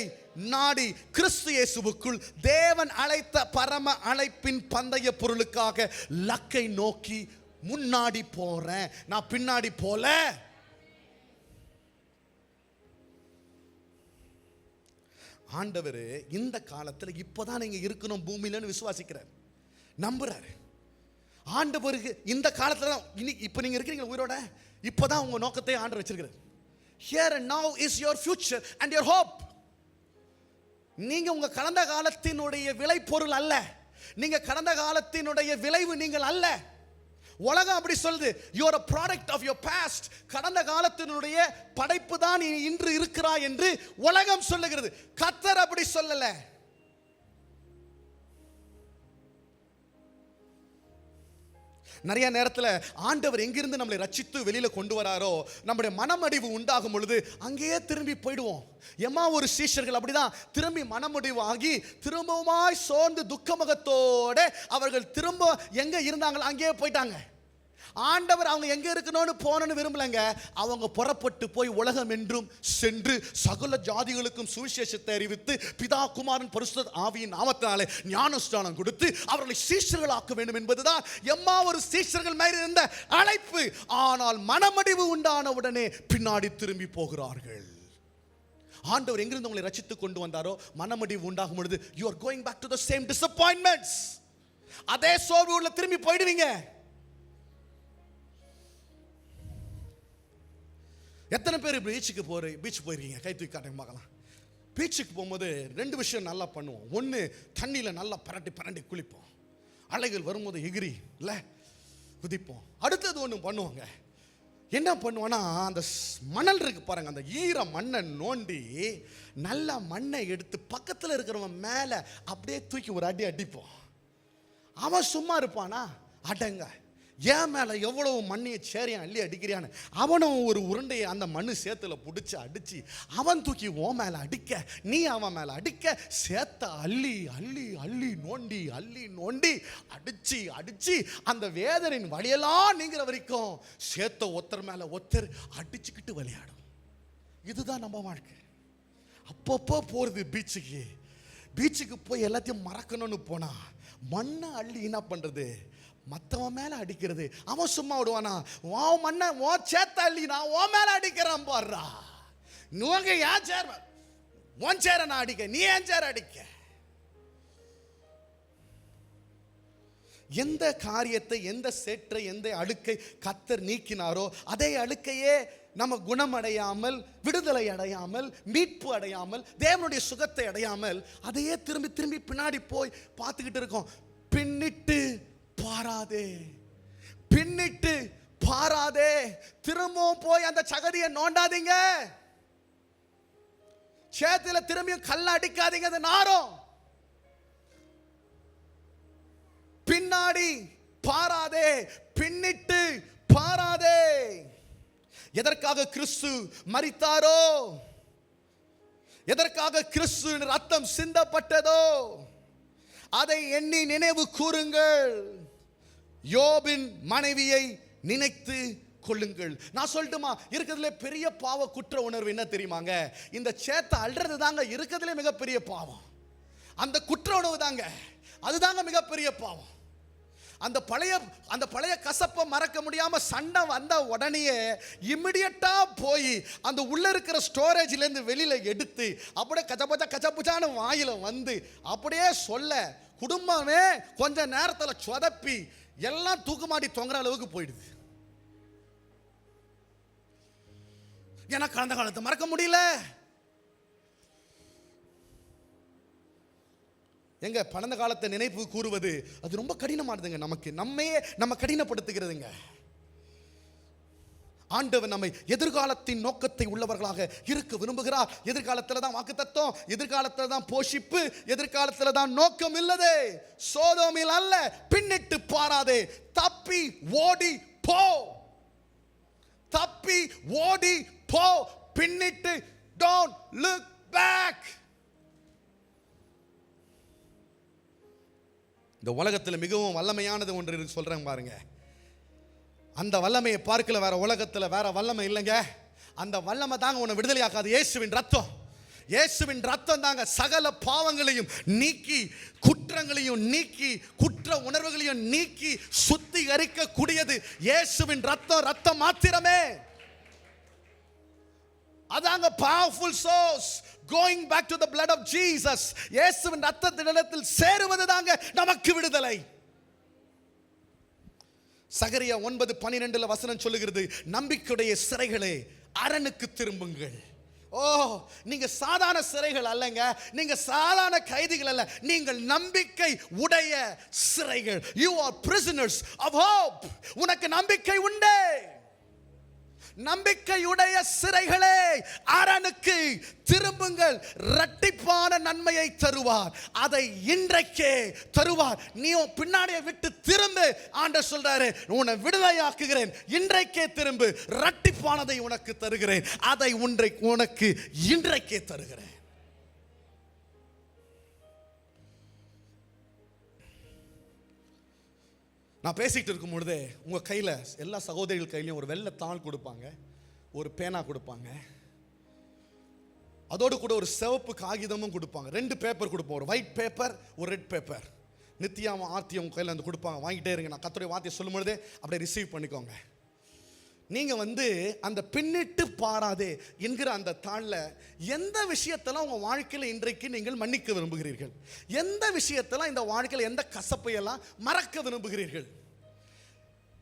நாடி கிறிஸ்து இயேசுவுக்குள் தேவன் அழைத்த பரம அழைப்பின் பந்தய பொருளுக்காக லக்கை நோக்கி முன்னாடி போறேன், நான் பின்னாடி போல. ஆண்டவர் இந்த காலத்தில் இப்போதான் நீங்க இருக்கணும் பூமியிலன்னு விசுவாசிக்கிறார், நம்புறாரு. ஆண்டவருக்கு இந்த காலத்துல தான் இப்போ நீங்க இருக்கிறீங்க உயிரோட, இப்போதான் உங்க நோக்கத்தை ஆண்டவர் வச்சிருக்கிறார். Here and now is your future and your hope. நீங்க உங்க கடந்த காலத்தினுடைய விளை பொருள் அல்ல, நீங்க கடந்த காலத்தினுடைய விளைவு நீங்கள் அல்ல. உலகம் அப்படி சொல்லுது, you are a product of your past. கடந்த காலத்தினுடைய படைப்பு தான் நீ இன்று இருக்கிறாய் என்று உலகம் சொல்லுகிறது. கர்த்தர் அப்படி சொல்லல. நிறைய நேரத்தில் ஆண்டவர் எங்கிருந்து நம்மளை ரட்சித்து வெளியில கொண்டு வராரோ, நம்முடைய மனமடிவு உண்டாகும் பொழுது அங்கேயே திரும்பி போயிடுவோம். ஒரு சீஷர்கள் அப்படிதான் திரும்பி மனமடிவு ஆகி திரும்பவுமாய் சோர்ந்து துக்கமுகத்தோட அவர்கள் திரும்ப எங்க இருந்தாங்களோ அங்கேயே போயிட்டாங்க. ஆண்டவர் அவங்க எங்க இருக்கணும்னு போனன்னு விரும்பலங்க. அவங்க புறப்பட்டு போய் உலகம் என்றும் சென்று சகல ஜாதிகளுக்கும் சுவிசேஷத்தை அறிவித்து பிதா குமாரன் பரிசுத்த ஆவியின் நாமத்தினாலே ஞானஸ்நானம் கொடுத்து அவர்களை சீஷர்களாக்க வேண்டும் என்பதுதான் ஒரு சீஷர்கள் மேல் இருந்த அழைப்பு. ஆனால் மனமடிவு உண்டான உடனே பின்னாடி திரும்பி போகிறார்கள். ஆண்டவர் எங்கிருந்து உங்களை ரட்சித்து கொண்டு வந்தாரோ மனமடிவு உண்டாகும் பொழுது you are going back to the same disappointments. அதே சோர்வுல திரும்பி போயிடுவீங்க. எத்தனை பேர் பீச் போயிருக்கீங்க? கை தூக்கி காட்டுங்க பார்க்கலாம். பீச்சுக்கு போகும்போது ரெண்டு விஷயம் நல்லா பண்ணுவோம். ஒன்று, தண்ணியில் நல்லா பரண்டி குளிப்போம், அலைகள் வரும்போது எகிரி இல்லை குதிப்போம். அடுத்தது ஒன்று பண்ணுவாங்க, என்ன பண்ணுவோன்னா அந்த மணல் இருக்கு பாருங்க, அந்த ஈர மண்ணை நோண்டி நல்ல மண்ணை எடுத்து பக்கத்தில் இருக்கிறவன் மேலே அப்படியே தூக்கி ஒரு அடி அடிப்போம். அவன் சும்மா இருப்பானா? அடங்க, ஏன் மேலே எவ்வளவு மண்ணியை சேரியான் அள்ளி அடிக்கிறியான்னு அவனும் ஒரு உருண்டையை அந்த மண்ணு சேத்துல பிடிச்சி அடிச்சு அவன் தூக்கி ஓ மேலே அடிக்க, நீ அவன் மேலே அடிக்க, சேத்த அள்ளி அள்ளி அள்ளி நோண்டி அடிச்சு அந்த வேதனின் வழியெல்லாம் நீங்கிற வரைக்கும் சேத்த ஒருத்தர் மேலே ஒருத்தர் அடிச்சுக்கிட்டு விளையாடும். இதுதான் நம்ம வாழ்க்கை. அப்பப்போ போகிறது பீச்சுக்கு போய் எல்லாத்தையும் மறக்கணும்னு போனா மண்ணை அள்ளி என்ன பண்றது, மற்றவன் மேல அடிக்கிறது. அவன் சும்மா விடுவானா? உன் மண்ணை உன் சேத்த அள்ளி நான் உன் மேல அடிக்கிறான் பாடுறா. நீங்க ஏன் சேர் உன் சேர நான் அடிக்க, நீ ஏன் சேர அடிக்க? எந்த காரியத்தை, எந்த சேற்றை, எந்த அழுக்கை கர்த்தர் நீக்கினாரோ அதே அழுக்கையே நம்ம குணமடையாமல், விடுதலை அடையாமல், மீட்பு அடையாமல், தேவனுடைய சுகத்தை அடையாமல் அதையே திரும்பி திரும்பி பின்னாடி போய் பார்த்துக்கிட்டு இருக்கோம். பின்னிட்டு பாராதே, திரும்பவும் போய் அந்த சகதியை நோண்டாதீங்க, சேத்துல திரும்பியும் கல்ல அடிக்காதீங்க, அது நாரும். பின்னாடி பாராதே, பின்னிட்டு பாராதே. எதற்காக கிறிஸ்து மரித்தாரோ, எதற்காக கிறிஸ்து ரத்தம் சிந்தப்பட்டதோ அதை எண்ணி நினைவு கூறுங்கள். யோபின் மனைவியை நினைத்து கொள்ளுங்கள். நான் சொல்லட்டுமா, இருக்கிறதுல பெரிய பாவ குற்ற உணர்வு என்ன தெரியுமாங்க? இந்த சேத்தை அல்றது தாங்க இருக்கிறதுல மிகப்பெரிய பாவம். அந்த குற்ற உணர்வு தாங்க, அதுதாங்க மிகப்பெரிய பாவம். அந்த பழைய கசப்பை மறக்க முடியாம சண்டை வந்த உடனே இமிடியட்டா போய் அந்த உள்ள இருக்கிற ஸ்டோரேஜ்ல இருந்து வெளியில எடுத்து அப்படியே கச்சபச்சான வாயில வந்து அப்படியே சொல்ல குடும்பமே கொஞ்ச நேரத்தில் சொதப்பி எல்லாம் தூக்குமாடி தொங்குற அளவுக்கு போயிடுது. ஏன்னா கடந்த காலத்தை மறக்க முடியல. எங்க கடந்த காலத்தை நினைவு கூறுவது அது ரொம்ப கடினமானதுங்க. நம்ம கடினப்படுத்துகிறதுங்க. ஆண்டவர் நம்மை எதிர்காலத்தின் நோக்கத்தை உள்ளவர்களாக இருக்க விரும்புகிறார். எதிர்காலத்தில் தான் வாக்குத்தத்தம், எதிர்காலத்தில் தான் போஷிப்பு, எதிர்காலத்தில் தான் நோக்கம் இல்லதே. சோதோமில் அல்ல, பின்னிட்டு பாராதே, தப்பி ஓடி போ, தப்பி ஓடி போ, பின்னிட்டு don't look back. இந்த உலகத்தில் மிகவும் வல்லமையானது ஒன்று சொல்றேன் பாருங்க. அந்த வல்லமையை பார்க்கல வேற உலகத்தில் வேற வல்லமை இல்லைங்க. அந்த வல்லமை தாங்க உன்னை விடுதலையாக்காது. இயேசுவின் ரத்தம், இயேசுவின் ரத்தம் தாங்க சகல பாவங்களையும் நீக்கி, குற்றங்களையும் நீக்கி, குற்ற உணர்வுகளையும் நீக்கி சுத்திகரிக்க கூடியது இயேசுவின் ரத்தம். ரத்தம் மாத்திரமே அதாங்க powerful source. Going back to the blood of Jesus, இயேசுவின் ரத்தத்தினிடத்தில் சேருவது தாங்க நமக்கு விடுதலை. சகரியா 9:12 வசனம் சொல்லுகிறது, நம்பிக்கையுடைய சிறைகளே அரணுக்கு திரும்புங்கள். ஓ, நீங்க சாதாரண சிறைகள் அல்லங்க, நீங்க சாதாரண கைதிகள் அல்ல, நீங்கள் நம்பிக்கை உடைய சிறைகள். You are prisoners of hope. உனக்கு நம்பிக்கை உண்டு. நம்பிக்கையுடைய சிறைகளே அரணுக்கு திரும்புங்கள், இரட்டிப்பான நன்மையை தருவார். அதை இன்றைக்கே தருவார். நீ பின்னாடியை விட்டு திரும்பு. ஆண்டவர் சொல்றாரு, உன்னை விடுதலையாக்குகிறேன், இன்றைக்கே திரும்பு, இரட்டிப்பானதை உனக்கு தருகிறேன், அதை உனக்கு இன்றைக்கே தருகிறேன். நான் பேசிகிட்டு இருக்கும் பொழுதே உங்கள் கையில், எல்லா சகோதரிகள் கையிலையும் ஒரு வெள்ளை தாள் கொடுப்பாங்க, ஒரு பேனா கொடுப்பாங்க, அதோடு கூட ஒரு சிவப்பு காகிதமும் கொடுப்பாங்க. 2 பேப்பர் கொடுப்போம், ஒரு ஒயிட் பேப்பர், ஒரு ரெட் பேப்பர். நித்தியாவும் ஆர்த்தியும் உங்கள் கையில் வந்து கொடுப்பாங்க. வாங்கிட்டே இருங்க. நான் கர்த்தருடைய வார்த்தையை சொல்லும் பொழுதே அப்படியே ரிசீவ் பண்ணிக்கோங்க. நீங்கள் அந்த பின்னிட்டு பாராதே என்கிற அந்த தாளில் எந்த விஷயத்தெல்லாம் உங்கள் வாழ்க்கையில் இன்றைக்கு நீங்கள் மன்னிக்க விரும்புகிறீர்கள், எந்த விஷயத்தெல்லாம் இந்த வாழ்க்கையில் எந்த கசப்பையெல்லாம் மறக்க விரும்புகிறீர்கள்,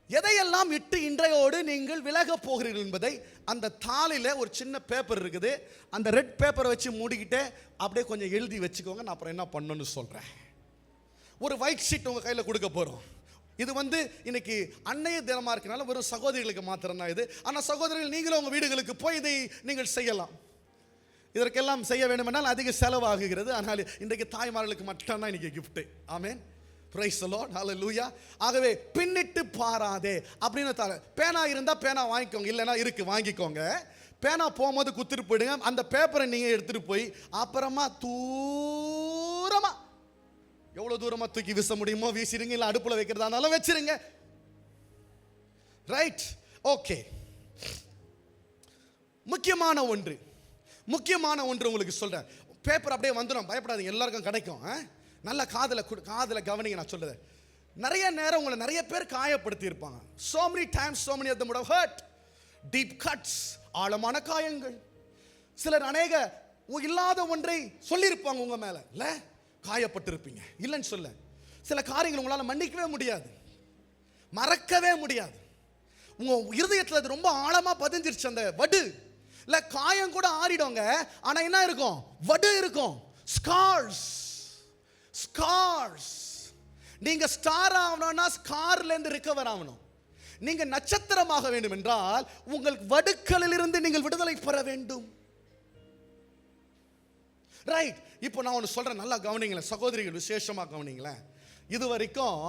எதையெல்லாம் இட்டு இன்றையோடு நீங்கள் விலக போகிறீர்கள் என்பதை அந்த தாளில் ஒரு சின்ன பேப்பர் இருக்குது, அந்த ரெட் பேப்பரை வச்சு மூடிக்கிட்டே அப்படியே கொஞ்சம் எழுதி வச்சுக்கோங்க. நான் அப்புறம் என்ன பண்ணணும்னு சொல்கிறேன். ஒரு ஒயிட் ஷீட் உங்கள் கையில் கொடுக்க போகிறோம். இது இன்னைக்கு அன்னைய தினமாக இருக்கனால வெறும் சகோதரிகளுக்கு மாத்திரம் தான் இது. ஆனால் சகோதரிகள் நீங்களும் உங்கள் வீடுகளுக்கு போய் இதை நீங்கள் செய்யலாம். இதற்கெல்லாம் செய்ய வேண்டுமென்றால் அதிக செலவாகுகிறது. ஆனால் இன்றைக்கு தாய்மார்களுக்கு மட்டும்தான் இன்னைக்கு gift. Amen, praise the Lord, hallelujah. ஆகவே பின்னிட்டு பாராதே அப்படின்னு பேனா இருந்தால் பேனா வாங்கிக்கோங்க, இல்லைன்னா இருக்கு வாங்கிக்கோங்க. பேனா போகும்போது குத்துட்டு போயிடுங்க. அந்த பேப்பரை நீங்கள் எடுத்துகிட்டு போய் அப்புறமா தூரமாக, எவ்வளோ தூரமாக தூக்கி வீச முடியுமோ வீசிடுங்க, இல்லை அடுப்பில் வைக்கிறதா இருந்தாலும் வச்சிருங்க. Right, okay. முக்கியமான ஒன்று உங்களுக்கு சொல்கிறேன். பேப்பர் அப்படியே வந்துடும், பயப்படாதீங்க, எல்லாருக்கும் கிடைக்கும். நல்ல காதில் கவனிங்க நான் சொல்லுறேன். நிறைய நேரம் உங்களை நிறைய பேர் காயப்படுத்தி இருப்பாங்க. so many times so many of them would have hurt. deep cuts, ஆழமான காயங்கள். சிலர் அநேக இல்லாத ஒன்றை சொல்லியிருப்பாங்க உங்கள் மேலே, இல்லை காயப்பட்டிருப்பீங்க, இல்லைன்னு சொல்ல. சில காரியங்கள் உங்களால் மன்னிக்கவே முடியாது, மறக்கவே முடியாது. உங்கள் இருதயத்தில் அது ரொம்ப ஆழமாக பதிஞ்சிருச்சு. அந்த வடு இல்லை காயம் கூட ஆறிடுங்க, ஆனால் என்ன இருக்கும்? வடு இருக்கும். ஸ்கார்ஸ். நீங்கள் ஸ்டார் ஆகணும்னா ஸ்கார்லேருந்து ரிகவர் ஆகணும். நீங்கள் நட்சத்திரமாக வேண்டும் என்றால் உங்கள் வடுக்களில் இருந்து நீங்கள் விடுதலை பெற வேண்டும். ரைட். இப்போ நான் ஒன்று சொல்கிறேன், நல்லா கவனிங்களேன் சகோதரிகள், விசேஷமாக கவனிங்களேன். இது வரைக்கும்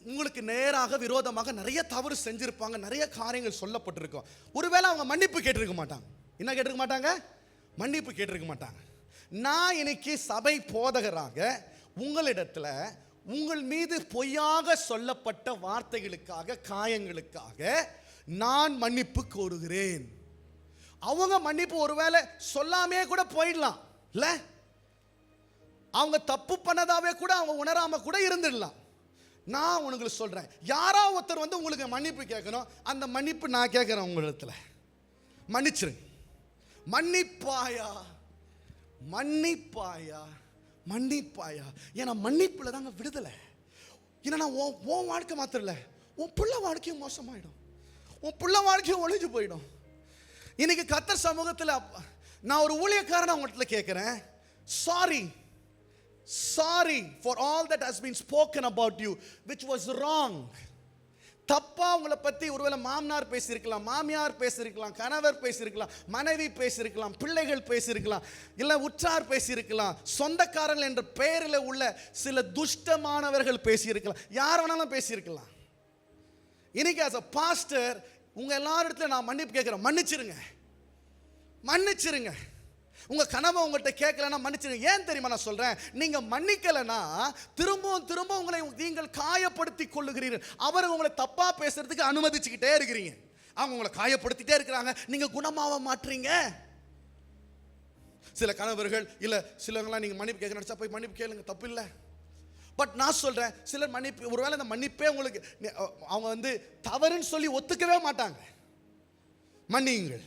உங்களுக்கு நேராக விரோதமாக நிறைய தவறு செஞ்சிருப்பாங்க, நிறைய காரியங்கள் சொல்லப்பட்டிருக்கும். ஒருவேளை அவங்க மன்னிப்பு கேட்டிருக்க மாட்டாங்க. என்ன கேட்டிருக்க மாட்டாங்க? மன்னிப்பு கேட்டிருக்க மாட்டாங்க. நான் இன்னைக்கு சபை போதகராக உங்களிடத்தில் உங்கள் மீது பொய்யாக சொல்லப்பட்ட வார்த்தைகளுக்காக, காயங்களுக்காக நான் மன்னிப்பு கோருகிறேன். அவங்க மன்னிப்பு ஒருவேளை சொல்லாமே கூட போயிடலாம், இல்ல அவங்க தப்பு பண்ணதாவே கூட அவங்க உணராம கூட இருந்துடலாம். நான் உங்களுக்கு சொல்றேன், யாரோ ஒருத்தர் உங்களுக்கு மன்னிப்பு கேட்கணும். அந்த மன்னிப்பு நான் கேட்கிறேன் உங்களிடத்துல, மன்னிச்சிருங்க. மன்னிப்பாயா, மன்னிப்பாயா, மன்னிப்பாயா. ஏன்னா மன்னிப்புல தாங்க விடுதலை. ஏன்னா உன் வாழ்க்கை மாத்திரம் இல்லை, உன் பிள்ளை வாழ்க்கையும் மோசமாயிடும், உன் பிள்ளை வாழ்க்கையும் ஒழிஞ்சு போயிடும். இன்னைக்கு கர்த்தர் சமூகத்தில் நான் ஒரு ஊழியக்காரன் உங்கள்கிட்ட கேட்குறேன், sorry for all that has been spoken about you which was wrong. தப்பா உங்களை பத்தி ஒருவேளை மாமனார் பேசியிருக்கலாம், மாமியார் பேசியிருக்கலாம், கணவர் பேசியிருக்கலாம், மனைவி பேசியிருக்கலாம், பிள்ளைகள் பேசியிருக்கலாம், இல்ல உற்றார் பேசியிருக்கலாம், சொந்தக்காரர்கள் என்ற பெயரில் உள்ள சில துஷ்டமானவர்கள் பேசியிருக்கலாம், யார் வேணாலும் பேசியிருக்கலாம். இன்னைக்கு as a pastor உங்க எல்லாரிடத்துல நான் மன்னிப்பு கேட்கிறேன். மன்னிச்சிருங்க. உங்க கனவை உங்கள்கிட்ட கேட்கலன்னா மன்னிச்சிருங்க. ஏன் தெரியுமா நான் சொல்றேன்? நீங்க மன்னிக்கலனா திரும்ப உங்களை நீங்கள் காயப்படுத்தி கொள்ளுகிறீர்கள். அவர் உங்களை தப்பா பேசுறதுக்கு அனுமதிச்சுக்கிட்டே இருக்கிறீங்க. அவங்க உங்களை காயப்படுத்திட்டே இருக்கிறாங்க, நீங்க குணமாக மாற்றீங்க. சில கணவர்கள் இல்ல சிலவங்களாம் நீங்க மன்னிப்பு கேட்க நினைச்சா போய் மன்னிப்பு கேளுங்க, தப்பு இல்லை. பட் நான் சொல்றேன், சிலர் மன்னிப்பு ஒருவேளை அந்த மன்னிப்பே உங்களுக்கு அவங்க தவறுன்னு சொல்லி ஒத்துக்கவே மாட்டாங்க. மன்னியுங்கள்.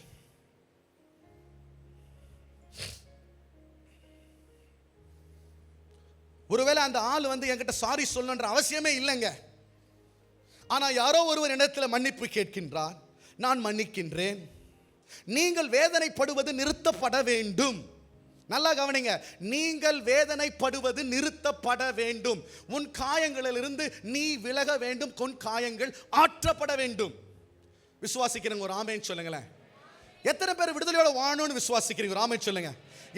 ஒருவேளை அந்த ஆள் என்கிட்ட சாரி சொல்லணுன்ற அவசியமே இல்லைங்க. ஆனா யாரோ ஒருவர் இடத்துல மன்னிப்பு கேட்கின்றார், நான் மன்னிக்கின்றேன். நீங்கள் வேதனைப்படுவது நிறுத்தப்பட வேண்டும். நல்லா கவனிங்க, நீங்கள் வேதனைப்படுவது நிறுத்தப்பட வேண்டும். உன் காயங்களிலிருந்து நீ விலக வேண்டும். உன் காயங்கள் ஆற்றப்பட வேண்டும். விசுவாசிக்கிறவங்க ஒரு ஆமென் சொல்லுங்களேன். எத்தனை பேர் விடுதலையோட வாழணும்னு விசுவாசிக்கிறீங்க? ஒரு ஆமென் சொல்லுங்க.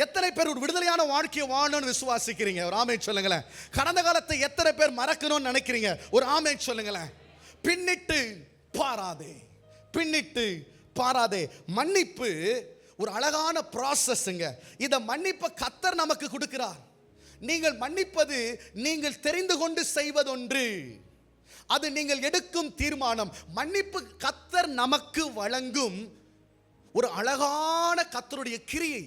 எத்தனை பேர் ஒரு விடுதலையான வாழ்க்கையை வாழணும்னு விசுவாசிக்கிறீங்க? ஒரு ஆமென் சொல்லுங்களேன். கடந்த காலத்தை எத்தனை பேர் மறக்கணும்னு நினைக்கிறீங்க? ஒரு ஆமென் சொல்லுங்களேன். பின்னிட்டு பாராதே. மன்னிப்பு ஒரு அழகான ப்ராசஸ்ங்க. இத மன்னிப்பை கர்த்தர் நமக்கு கொடுக்கிறார். நீங்கள் மன்னிப்பது நீங்கள் தெரிந்து கொண்டு செய்வதொன்று, அது நீங்கள் எடுக்கும் தீர்மானம். மன்னிப்பு கர்த்தர் நமக்கு வழங்கும் ஒரு அழகான கர்த்தருடைய கிரியை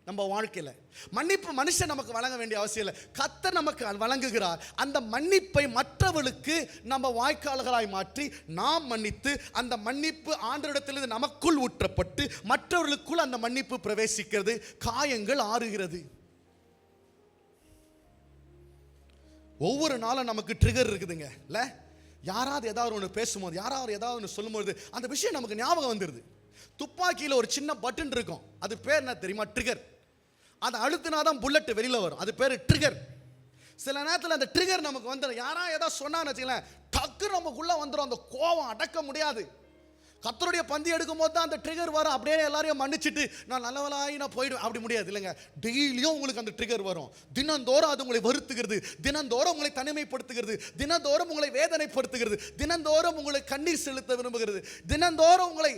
நம்ம வாழ்க்கையில். மன்னிப்பு மனுஷன் நமக்கு வழங்க வேண்டிய அவசியம் இல்லை, கர்த்தர் நமக்கு வழங்குகிறார். அந்த மன்னிப்பை மற்றவர்களுக்கு நம்ம வாய்க்கால்களாய் மாற்றி நாம் மன்னித்து, அந்த மன்னிப்பு ஆண்டவரிடத்திலிருந்து நமக்குள் ஊற்றப்பட்டு மற்றவர்களுக்குள் அந்த மன்னிப்பு பிரவேசிக்கிறது, காயங்கள் ஆறுகிறது. ஒவ்வொரு நாளும் நமக்கு ட்ரிகர் இருக்குதுங்க இல்ல? யாராவது ஏதாவது ஒன்று பேசும்போது, யாராவது ஏதாவது ஒன்று சொல்லும்போது அந்த விஷயம் நமக்கு ஞாபகம் வந்துடுது. துப்பாக்கியில் ஒரு சின்ன பட்டன் இருக்கும், அது பேர் என்ன தெரியுமா? ட்ரிகர். அதை அழுத்தினாதான் புல்லட் வெளியில வரும், அது பேர் ட்ரிகர். சில நேரத்தில் அந்த ட்ரிகர் நமக்கு வந்துடும். யாரா ஏதாவது சொன்னான்னு வச்சுக்கலாம், டக்கு நமக்குள்ள வந்துடும். அந்த கோபம் அடக்க முடியாது. கர்த்தருடைய பந்தி எடுக்கும் போது தான் அந்த ட்ரிகர் வரும். அப்படியே எல்லாரையும் மன்னிச்சுட்டு நான் நல்லவளாகி நான் போயிடுவேன், அப்படி முடியாது இல்லைங்க. டெய்லியும் உங்களுக்கு அந்த ட்ரிகர் வரும். தினந்தோறும் அது உங்களை வருத்துகிறது, தினந்தோறும் உங்களை தனிமைப்படுத்துகிறது, தினந்தோறும் உங்களை வேதனைப்படுத்துகிறது, தினந்தோறும் உங்களை கண்ணீர் செலுத்த விரும்புகிறது, தினந்தோறும் உங்களை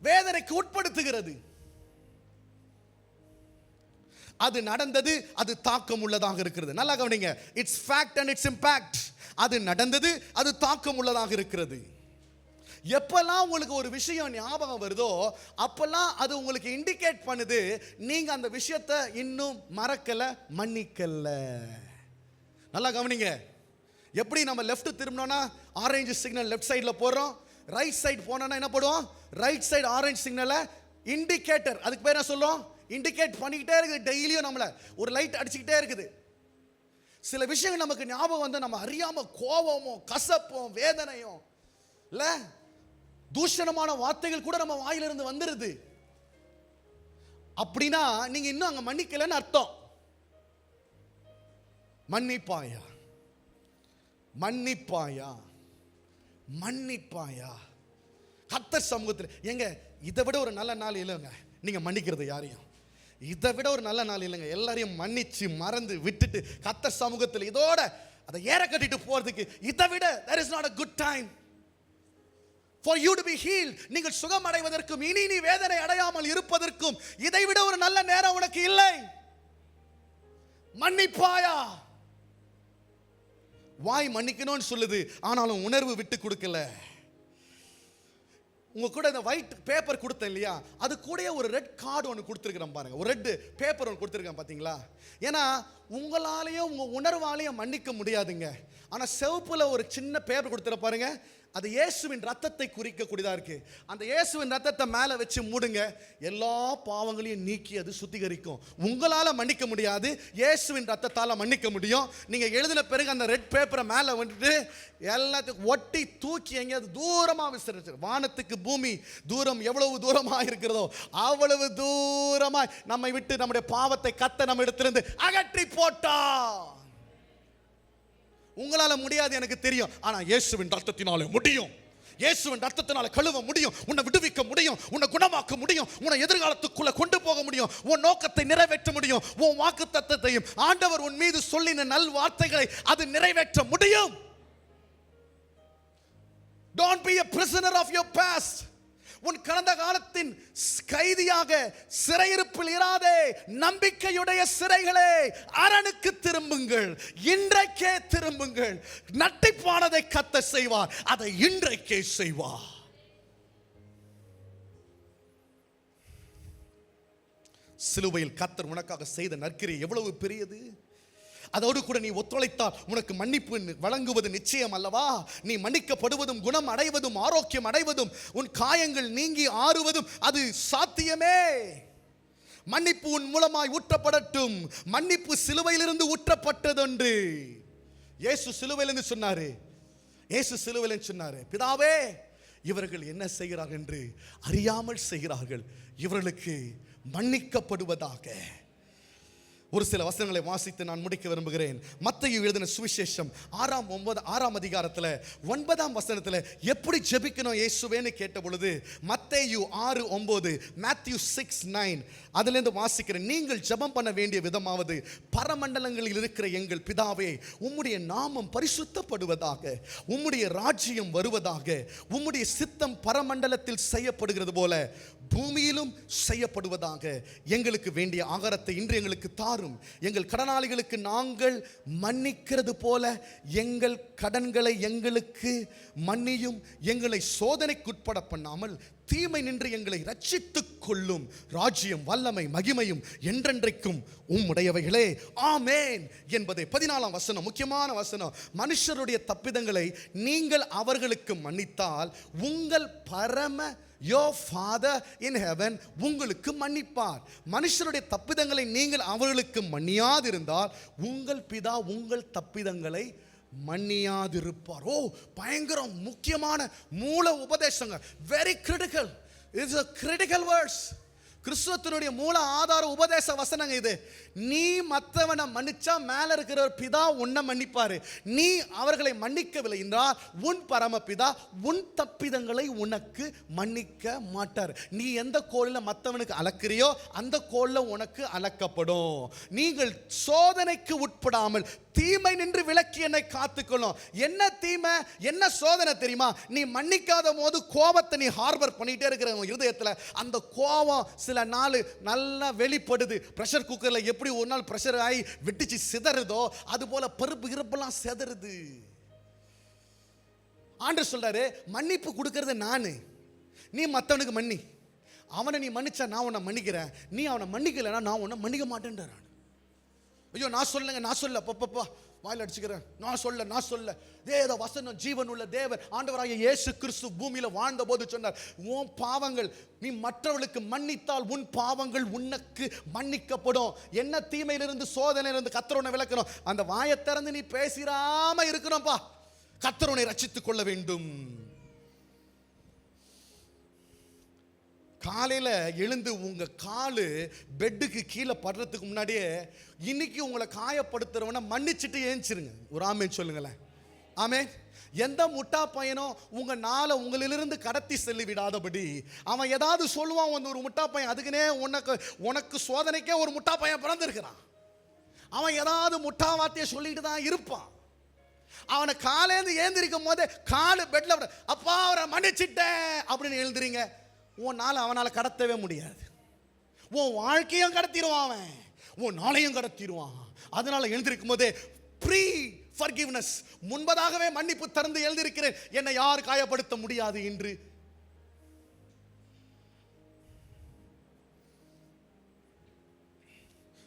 வேதனைக்கு உட்படுத்துகிறது. அது நடந்தது, அது தாக்கம் உள்ளதாக இருக்கிறது. நல்லா கவனிங்க, it's fact and it's impact. அது நடந்தது, அது தாக்கம் உள்ளதாக இருக்கிறது. எப்பெல்லாம் உங்களுக்கு ஒரு விஷயம் ஞாபகம் வருதோ அப்பெல்லாம் அது உங்களுக்கு இண்டிகேட் பண்ணுது, நீங்க அந்த விஷயத்தை இன்னும் மறக்கல, மன்னிக்கல. நல்லா கவனிங்க. எப்படி நம்ம லெஃப்ட் திரும்பினோம்னா ஆரஞ்சு சிக்னல் லெஃப்ட் சைடில் போடுறோம், ரைட் சைடு போனோம்னா என்ன பண்ணுவோம்? ரைட் சைடு ஆரஞ்சு சிக்னலை இண்டிகேட்டர், அதுக்கு பேர் என்ன சொல்லுவோம்? இண்டிகேட் பண்ணிக்கிட்டே இருக்குது. டெய்லியும் நம்மளை ஒரு லைட் அடிச்சுக்கிட்டே இருக்குது. சில விஷயங்கள் நமக்கு ஞாபகம் வந்து நம்ம அறியாம கோபமும் கசப்பும் வேதனையும் இல்ல தூஷணமான வார்த்தைகள் கூட நம்ம வாயிலிருந்து வந்துருது. அப்படின்னா நீங்க இன்னும் அங்க மன்னிக்கலன்னு அர்த்தம். மன்னிப்பாயா, மன்னிப்பாயா, மன்னிப்பாயா. கர்த்தர் சமூகத்தில் எங்க இதை விட ஒரு நல்ல நாள் இல்லைங்க. நீங்க மன்னிக்கிறது யாரையும் இதை விட ஒரு நல்ல நாள் இல்லைங்க. எல்லாரையும் மன்னிச்சு மறந்து விட்டுட்டு கர்த்தர் சமூகத்தில் இதோட அதை ஏற கட்டிட்டு போறதுக்கு இதை விட there is not a good time for you to be healed. நீங்கள் சுகம் அடைவதற்கும் இனி நீ வேதனை அடையாமல் இருப்பதற்கும் இதை விட ஒரு நல்ல நேரம் உனக்கு இல்லை. மன்னிப்பாயா. வாய் மன்னிக்கணும்னு சொல்லுது, ஆனாலும் உணர்வு விட்டு கொடுக்கல. உங்க கூட இந்த ஒயிட் பேப்பர் கொடுத்தேன் இல்லையா, அது கூட ஒரு ரெட் கார்டு ஒன்று கொடுத்துருக்கிறேன் பாருங்க, ஒரு ரெட் பேப்பர் ஒன்று கொடுத்துருக்கேன் பார்த்தீங்களா? ஏன்னா உங்களாலேயும் உங்க உணர்வாலேயும் மன்னிக்க முடியாதுங்க. ஆனால் செவப்புல ஒரு சின்ன பேப்பர் கொடுத்துற பாருங்க, அது இயேசுவின் ரத்தத்தை குறிக்கக்கூடியதா இருக்கு. அந்த இயேசுவின் ரத்தத்தை மேலே வச்சு மூடுங்க, எல்லா பாவங்களையும் நீக்கி அது சுத்திகரிக்கும். உங்களால் மன்னிக்க முடியாது, இயேசுவின் ரத்தத்தால் மன்னிக்க முடியும். நீங்கள் எழுதின பிறகு அந்த ரெட் பேப்பரை மேலே வந்துட்டு எல்லாத்துக்கும் ஒட்டி தூக்கி எங்கேயாவது தூரமாக விசிறிச்சு. வானத்துக்கு பூமி தூரம் எவ்வளவு தூரமாக இருக்கிறதோ அவ்வளவு தூரமாக நம்மை விட்டு நம்முடைய பாவத்தை கத்த நம்ம இடத்திலிருந்து அகற்றி போட்டா. உங்களால முடியாது எனக்கு தெரியும், ஆனா இயேசுவின் ரத்தத்தினால முடியும். இயேசுவின் ரத்தத்தினால கழுவ முடியும், உன்னை விடுவிக்க முடியும், உன்னை குணமாக்க முடியும், உன்னை எதிர்காலத்துக்குள்ள கொண்டு போக முடியும், உன் நோக்கத்தை நிறைவேற்ற முடியும், உன் வாக்குத்தத்தத்தையும் ஆண்டவர் உன் மீது சொல்லின நல் வார்த்தைகளை அது நிறைவேற்ற முடியும். Don't be a prisoner of your past. உன் கடந்த காலத்தின் கைதியாக சிறையிருப்பில் இராதே. நம்பிக்கையுடைய சிறைகளே, அரணுக்கு திரும்புங்கள், இன்றைக்கே திரும்புங்கள். நட்டிப்பானதை கர்த்தர் செய்வார், அதை இன்றைக்கே செய்வார். சிலுவையில் கர்த்தர் உனக்காக செய்த நற்கிரியை எவ்வளவு பெரியது. அதோடு கூட நீ ஒத்துழைத்தால் உனக்கு மன்னிப்பு வழங்குவது நிச்சயம் அல்லவா? நீ மன்னிக்கப்படுவதும் குணம் அடைவதும் ஆரோக்கியம் அடைவதும் உன் காயங்கள் நீங்கி ஆறுவதும் அது சாத்தியமே. மன்னிப்பு உன் மூலமாய் ஊற்றப்படட்டும். மன்னிப்பு சிலுவையிலிருந்து ஊற்றப்பட்டதொன்று. இயேசு சிலுவையிலிருந்து சொன்னாரு, இயேசு சிலுவையிலிருந்து சொன்னாரு, பிதாவே இவர்கள் என்ன செய்கிறார்கள் என்று அறியாமல் செய்கிறார்கள், இவர்களுக்கு மன்னிக்கப்படுவதாக. ஒரு சில வசனங்களை வாசித்து நான் முடிக்க விரும்புகிறேன். மத்தேயு எழுதின சுவிசேஷம் 6ஆம் அதிகாரத்தில் 9ஆம் வசனத்தில் எப்படி ஜெபிக்கணும் இயேசுவேன்னு கேட்ட பொழுது, மத்தேயு 6:9, Matthew 6:9 அதிலிருந்து வாசிக்கிறேன். நீங்கள் ஜெபம் பண்ண வேண்டிய விதமாவது, பரமண்டலங்களில் இருக்கிற எங்கள் பிதாவே, உம்முடைய நாமம் பரிசுத்தப்படுவதாக, உம்முடைய ராஜ்யம் வருவதாக, உம்முடைய சித்தம் பரமண்டலத்தில் செய்யப்படுகிறது போல பூமியிலும் செய்யப்படுவதாக. எங்களுக்கு வேண்டிய ஆகாரத்தை இன்று எங்களுக்கு தாரும். எங்கள் கடனாளிகளுக்கு நாங்கள் மன்னிக்கிறது போல எங்கள் கடன்களை எங்களுக்கு மன்னியும். எங்களை சோதனைக்குட்பட பண்ணாமல் தீமை நின்று எங்களை ரட்சித்துக் கொள்ளும். ராஜ்யம் வல்லமை மகிமையும் என்றென்றைக்கும் உம்முடையவைகளே, ஆமேன் என்பதே 14ஆம் வசனம், முக்கியமான வசனம். மனுஷருடைய தப்பிதங்களை நீங்கள் அவர்களுக்கு மன்னித்தால் உங்கள் பரம Your Father in heaven உங்களுக்கு மன்னிப்பார். மனுஷருடைய தப்பிதங்களை நீங்கள் அவர்களுக்கு மன்னியாதிருந்தால் உங்கள் பிதா உங்கள் தப்பிதங்களை மன்னியாதிருப்பார். ஓ, பயங்கரம் முக்கியமான மூல உபதேசங்கள். Very critical. It's a critical words. கிறிஸ்துவத்தினுடைய மூல ஆதார உபதேச வசனங்க இது. நீ மற்றவனை மன்னிச்சா மேல இருக்கிற பிதா உன்னை மன்னிப்பாரு. நீ அவர்களை மன்னிக்கவில்லை என்றால் உன் பரமபிதா உன் தப்பிதங்களை உனக்கு மன்னிக்க மாட்டார். நீ எந்த கோலில் மற்றவனுக்கு அளக்கிறியோ அந்த கோலில் உனக்கு அளக்கப்படும். நீங்கள் சோதனைக்கு உட்படாமல் தீமை நின்று விலக்கி என்னை காத்துக்கொள்ளும். என்ன தீமை, என்ன சோதனை தெரியுமா? நீ மன்னிக்காத போது கோபத்தை நீ ஹார்பர் பண்ணிட்டே இருக்கிற இருதயத்தில். அந்த கோபம் சில நாள் நல்லா வெளிப்படுது. பிரஷர் குக்கரில் எப்படி ஒரு நாள் பிரஷர் ஆகி வெட்டிச்சு சிதறுதோ அது போல பருப்பு இறப்பெல்லாம் சிதறுது. ஆண்டவர் சொல்றாரு, மன்னிப்பு கொடுக்கறது நானு, நீ மற்றவனுக்கு மன்னி. அவனை நீ மன்னிச்சா நான் உன்னை மன்னிக்கிறேன், நீ அவனை மன்னிக்கலைன்னா நான் உன்னை மன்னிக்க மாட்டேன்றான். ஐயோ நான் சொல்லுங்க, நான் சொல்ல பப்பா வாயில் அடிச்சுக்கிறேன், நான் சொல்ல வேத வசனம் ஜீவன் உள்ள தேவன் ஆண்டவராகிய இயேசு கிறிஸ்து பூமியில வாழ்ந்த போது சொன்னார், உன் பாவங்கள் நீ மற்றவர்களுக்கு மன்னித்தால் உன் பாவங்கள் உனக்கு மன்னிக்கப்படும். என்ன தீமையிலிருந்து சோதனையிலிருந்து கர்த்தர் உன்னை விலக்கணும். அந்த வாயை திறந்து நீ பேசிராம இருக்கணும்பா. கர்த்தர் உன்னை ரட்சித்துக் கொள்ள வேண்டும். காலையில் எழுந்து உங்கள் காலு பெட்டுக்கு கீழே படுறதுக்கு முன்னாடியே இன்னைக்கு உங்களை காயப்படுத்துறவனை மன்னிச்சுட்டு ஏஞ்சிருங்க. ஒரு ஆமேன் சொல்லுங்களேன். ஆமேன். எந்த முட்டா பையனும் உங்கள் நாளை உங்களிலிருந்து கடத்தி செல்லி விடாதபடி அவன் ஏதாவது சொல்லுவான். வந்து ஒரு முட்டா பையன் அதுக்குன்னே உனக்கு சோதனைக்கே ஒரு முட்டா பையன் பிறந்திருக்கிறான். அவன் ஏதாவது முட்டா வார்த்தையை சொல்லிட்டு தான் இருப்பான். அவனை காலையிலேருந்து ஏந்திரிக்கும் போதே காலு பெட்டில் அப்பா அவரை மன்னிச்சிட்டேன் அப்படின்னு எழுந்துறீங்க. உன் நாளை அவனால் கடத்தவே முடியாது. உன் வாழ்க்கையும் கடத்திடுவான், அவன் உன் நாளையும் கடத்திடுவான். அதனால எழுந்திருக்கும் போதே ப்ரீ ஃபர்கிவ்னஸ், முன்பதாகவே மன்னிப்பு திறந்து எழுந்திருக்கிறேன், என்னை யார் காயப்படுத்த முடியாது என்று.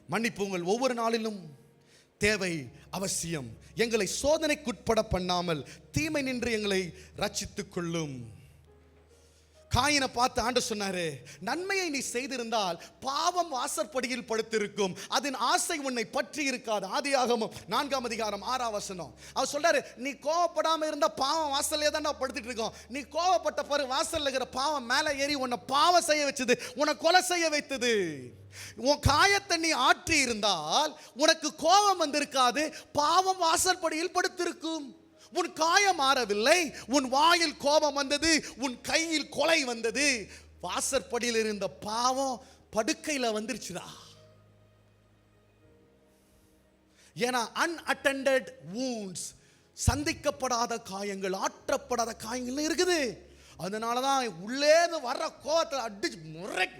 மன்னிப்பு உங்கள் ஒவ்வொரு நாளிலும் தேவை, அவசியம். எங்களை சோதனைக்குட்பட பண்ணாமல் தீமை நின்று எங்களை ரட்சித்துக் கொள்ளும். காயினை பார்த்து ஆண்டவர் சொன்னாரு, நன்மையை நீ செய்திருந்தால் பாவம் வாசற்படியில் படுத்திருக்கும், அதன் ஆசை உன்னை பற்றி இருக்காது. ஆதியாகமம் 4:6 அவர் சொல்றாரு, நீ கோவப்படாம இருந்தா பாவம் வாசல்லே தான் படுத்துட்டு இருக்கோம். நீ கோவப்பட்ட பாரு, வாசல்ல இருக்கிற பாவம் மேலே ஏறி உன்னை பாவம் செய்ய வச்சது, உன்னை கொலை செய்ய வைத்தது. உன் காயத்தை நீ ஆற்றி இருந்தால் உனக்கு கோபம் வந்திருக்காது, பாவம் வாசற்படியில் படுத்திருக்கும். உன் காயம் மாறவில்லை, உன் வாயில் கோபம் வந்தது, உன் கையில் கொலை வந்தது, வாசற்படியில் இருந்த பாவம் படுக்கையில் வந்துருச்சுடா. ஏன்னா அன்அட்டெண்டட் வூண்ட்ஸ், சந்திக்கப்படாத காயங்கள், ஆற்றப்படாத காயங்கள் இருக்குது. அதனால தான் உள்ளேந்து வர்ற கோபத்தை அடிச்சு முறை.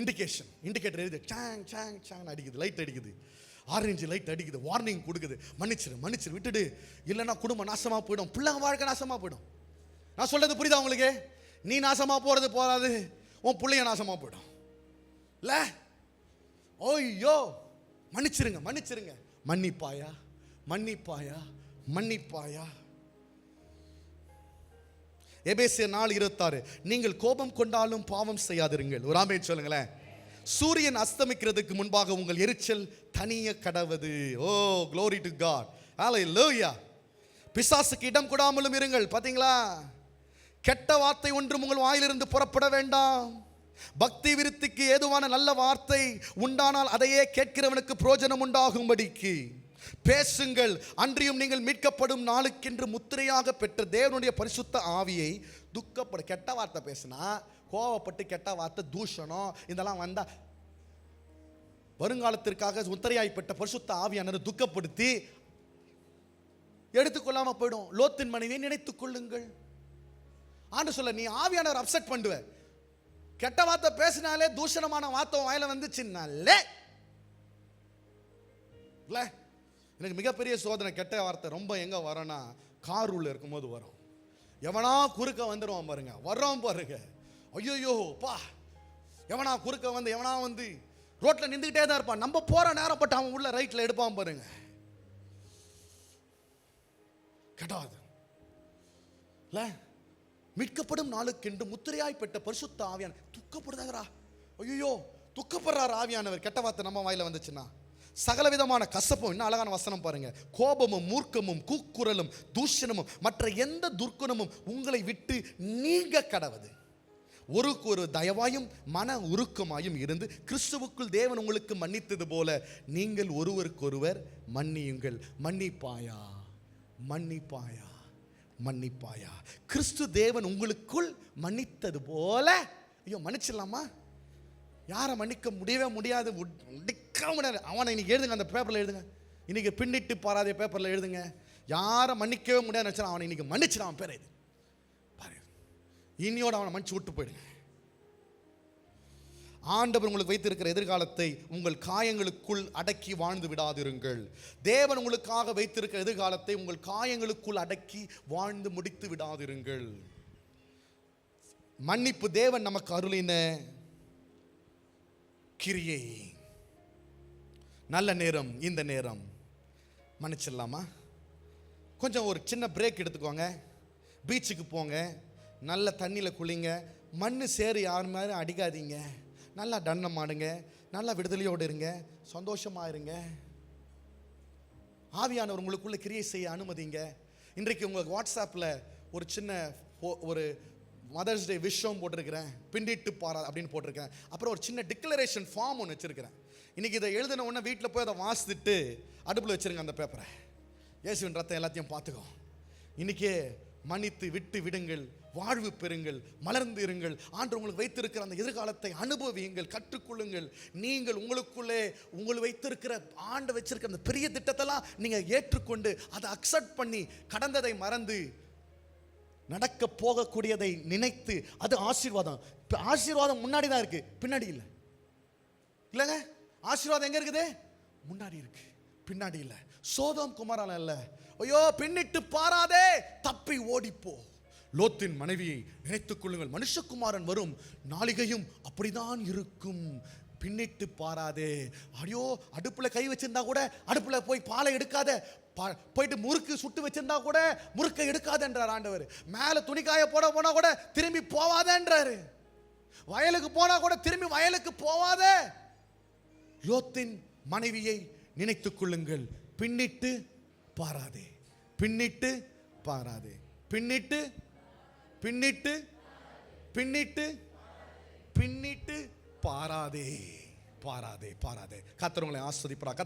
இண்டிகேட்டர் எரியுது, சாங் சாங் சாங் அடிக்குது, லைட் அடிக்குது, ஆரஞ்சு லைட் அடிக்குது, வார்னிங் கொடுக்குது, மன்னிச்சிரு விட்டுடு, இல்லைன்னா குடும்பம் நாசமாக போயிடும், பிள்ளைங்க வாழ்க்கை நாசமாக போயிடும். நான் சொல்றது புரியுதா உங்களுக்கு? நீ நாசமாக போறது போறாது, உன் பிள்ளைங்க நாசமாக போயிடும். இல்ல ஓய்யோ, மன்னிச்சிருங்க மன்னிப்பாயா மன்னிப்பாயா மன்னிப்பாயா. எபேசியர் 4:26 நீங்கள் கோபம் கொண்டாலும் பாவம் செய்யாதிருங்கள். ஒரு ஆமென் சொல்லுங்களேன். சூரியன் அஸ்தமிக்கிறதுக்கு முன்பாக உங்கள் எரிச்சல் தனிய கடவது. ஓ glory to God, hallelujah. பிசாசுக்கு இடம் கொடாமலும் இருங்கள். பாத்தீங்களா, கெட்ட வார்த்தை ஒன்றும் உங்கள் வாயிலிருந்து புறப்பட வேண்டாம். பக்தி விருத்திக்கு ஏதுவான நல்ல வார்த்தை உண்டானால் அதையே கேட்கிறவனுக்கு பிரயோஜனம் உண்டாகும்படிக்கு பேசுங்கள். அன்றியும் நீங்கள் மீட்கப்படும் நாளுக்கென்று முத்திரையாக பெற்ற தேவனுடைய பரிசுத்த ஆவியை துக்கப்பட. கெட்ட வார்த்தை பேசினா, கோவப்பட்டு கெட்ட வார்த்தை, தூஷணம் இதெல்லாம் வந்தா வருங்காலத்திற்காக முத்திரையாய் பெற்ற பரிசுத்த ஆவியானவரை துக்கப்படுத்தி எடுத்துக்கொள்ளாம போயிடும். லோத்தின் மனைவியை நினைத்துக் கொள்ளுங்கள். ஆண்டு சொல்ல, நீ ஆவியானவர் அப்செட் பண்ணுவ. கெட்ட வார்த்தை பேசினாலே, தூஷணமான வார்த்தை வாயில வந்துச்சுன்னாலே. எனக்கு மிகப்பெரிய சோதனை கெட்ட வார்த்தை ரொம்ப எங்க வரனா, கார் உள்ள இருக்கும்போது வரும். எவனா குறுக்க வந்துடுவான் பாருங்க, வர்றோம் பாருங்க, ஐயோ பா, எவனா குறுக்க வந்து எவனா வந்து ரோட்ல நின்றுகிட்டே தான் இருப்பான். நம்ம போற நேரம் பட்டு அவன் உள்ள ரைட்ல எடுப்பான் பாருங்க. கெட்டாது இல்ல, மீட்கப்படும் நாளுக்கென்று முத்திரையாய் பெற்ற பரிசுத்த ஆவியான துக்கப்படுதாரா, ஐயோ துக்கப்படுறாரு ஆவியானவர். கெட்ட வார்த்தை நம்ம வாயில வந்துச்சுன்னா சகலவிதமான கசப்பும், இன்னும் அழகான வசனம் பாருங்க, கோபமும் மூர்க்கமும் கூக்குரலும் தூஷணமும் மற்ற எந்த துர்க்குணமும் உங்களை விட்டு நீங்க கடவது. ஒருக்கு ஒரு தயவாயும் மன உருக்கமாயும் இருந்து கிறிஸ்துவுக்குள் தேவன் உங்களுக்கு மன்னித்தது போல நீங்கள் ஒருவருக்கொருவர் மன்னியுங்கள். மன்னிப்பாயா மன்னிப்பாயா மன்னிப்பாயா. கிறிஸ்து தேவன் உங்களுக்குள் மன்னித்தது போல. ஐயோ மன்னிச்சிடலாமா? யாரை மன்னிக்க முடியவே முடியாது, மன்னிக்க முடியாது. அவனை இன்னைக்கு எழுதுங்க, அந்த பேப்பரில் எழுதுங்க, இன்னைக்கு பின்னிட்டு பாராத பேப்பரில் எழுதுங்க. யாரை மன்னிக்கவே முடியாதுன்னு வச்சா அவனை இன்னைக்கு மன்னிச்சிடான். அவன் பேர் இது பாரு, இனியோட அவனை மன்னிச்சு விட்டு போயிடுங்க. ஆண்டவர் உங்களுக்கு வைத்திருக்கிற எதிர்காலத்தை உங்கள் காயங்களுக்குள் அடக்கி வாழ்ந்து விடாதிருங்கள். தேவன் உங்களுக்காக வைத்திருக்கிற எதிர்காலத்தை உங்கள் காயங்களுக்குள் அடக்கி வாழ்ந்து முடித்து விடாதிருங்கள். மன்னிப்பு தேவன் நமக்கு அருளின கிரியை. நல்ல நேரம் இந்த நேரம், மன்னிச்சிடலாமா? கொஞ்சம் ஒரு சின்ன பிரேக் எடுத்துக்கோங்க, பீச்சுக்கு போங்க, நல்ல தண்ணியில் குளிங்க, மண் சேறு யார் மாதிரி அடிக்காதீங்க, நல்லா தண்டம் ஆடுங்க, நல்லா விடுதலையோடு இருங்க, சந்தோஷமாக இருங்க. ஆவியானவர் உங்களுக்குள்ள கிரியை செய்ய அனுமதிங்க. இன்றைக்கு உங்களுக்கு வாட்ஸ்அப்பில் ஒரு சின்ன ஒரு மதர்ஸ் டே விஷயம் போட்டிருக்கிறேன், பின்னிட்டு பாரா அப்படின்னு போட்டிருக்கேன். அப்புறம் ஒரு சின்ன டிக்ளரேஷன் ஃபார்ம் ஒன்று வச்சுருக்கிறேன். இன்றைக்கி இதை எழுதின உடனே வீட்டில் போய் அதை வாசித்துட்டு அடுப்பில் வச்சுருங்க அந்த பேப்பரை. இயேசுவின் ரத்தம் எல்லாத்தையும் பார்த்துக்கோ. இன்றைக்கே மன்னித்து விட்டு விடுங்கள், வாழ்வு பெறுங்கள், மலர்ந்து இருங்கள். ஆண்டவர் உங்களுக்கு வைத்திருக்கிற அந்த எதிர்காலத்தை அனுபவியுங்கள், கற்றுக்கொள்ளுங்கள். நீங்கள் உங்களுக்குள்ளே உங்களுக்கு வைத்திருக்கிற ஆண்டு வச்சிருக்கிற அந்த பெரிய திட்டத்தெல்லாம் நீங்கள் ஏற்றுக்கொண்டு அதை அக்செப்ட் பண்ணி கடந்ததை மறந்து நடக்க போகக்கூடியதை நினைத்து, அது ஆசீர்வாதம். ஆசீர்வாதம் முன்னாடி தான் இருக்கு, பின்னாடி இல்லை. இல்லைங்க, ஆசீர்வாதம் எங்க இருக்குது? முன்னாடி இருக்கு, பின்னாடி இல்லை. சோதோம் குமாரால இல்ல, ஐயோ பின்னிட்டு பாராதே, தப்பி ஓடிப்போ. லோத்தின் மனைவியை நினைத்துக் கொள்ளுங்கள், மனுஷகுமாரன் வரும் நாளிகையும் அப்படிதான் இருக்கும். பின்னிட்டு பாராதே. ஐயோ, அடுப்புல கை வச்சிருந்தா கூட அடுப்புல போய் பாலை எடுக்காத, போயிட்டு முறுக்கு சுட்டு வச்சிருந்தா கூட முறுக்கை எடுக்காதன்றார் ஆண்டவர். மேல துணிக்காய போனா கூட திரும்பி போவாதன்றாரு. வயலுக்கு போனா கூட திரும்பி வயலுக்கு போவாத. லோத்தின் மனைவியை நினைத்துக் கொள்ளுங்கள். பின்னிட்டு பாராதே, பின்னிட்டு பாராதே, பின்னிட்டு பின்னிட்டு பின்னிட்டு பின்னிட்டு பாராதே, பாராதே, பாராதே. கர்த்தர் உங்களை ஆசீர்வதிப்பாராக.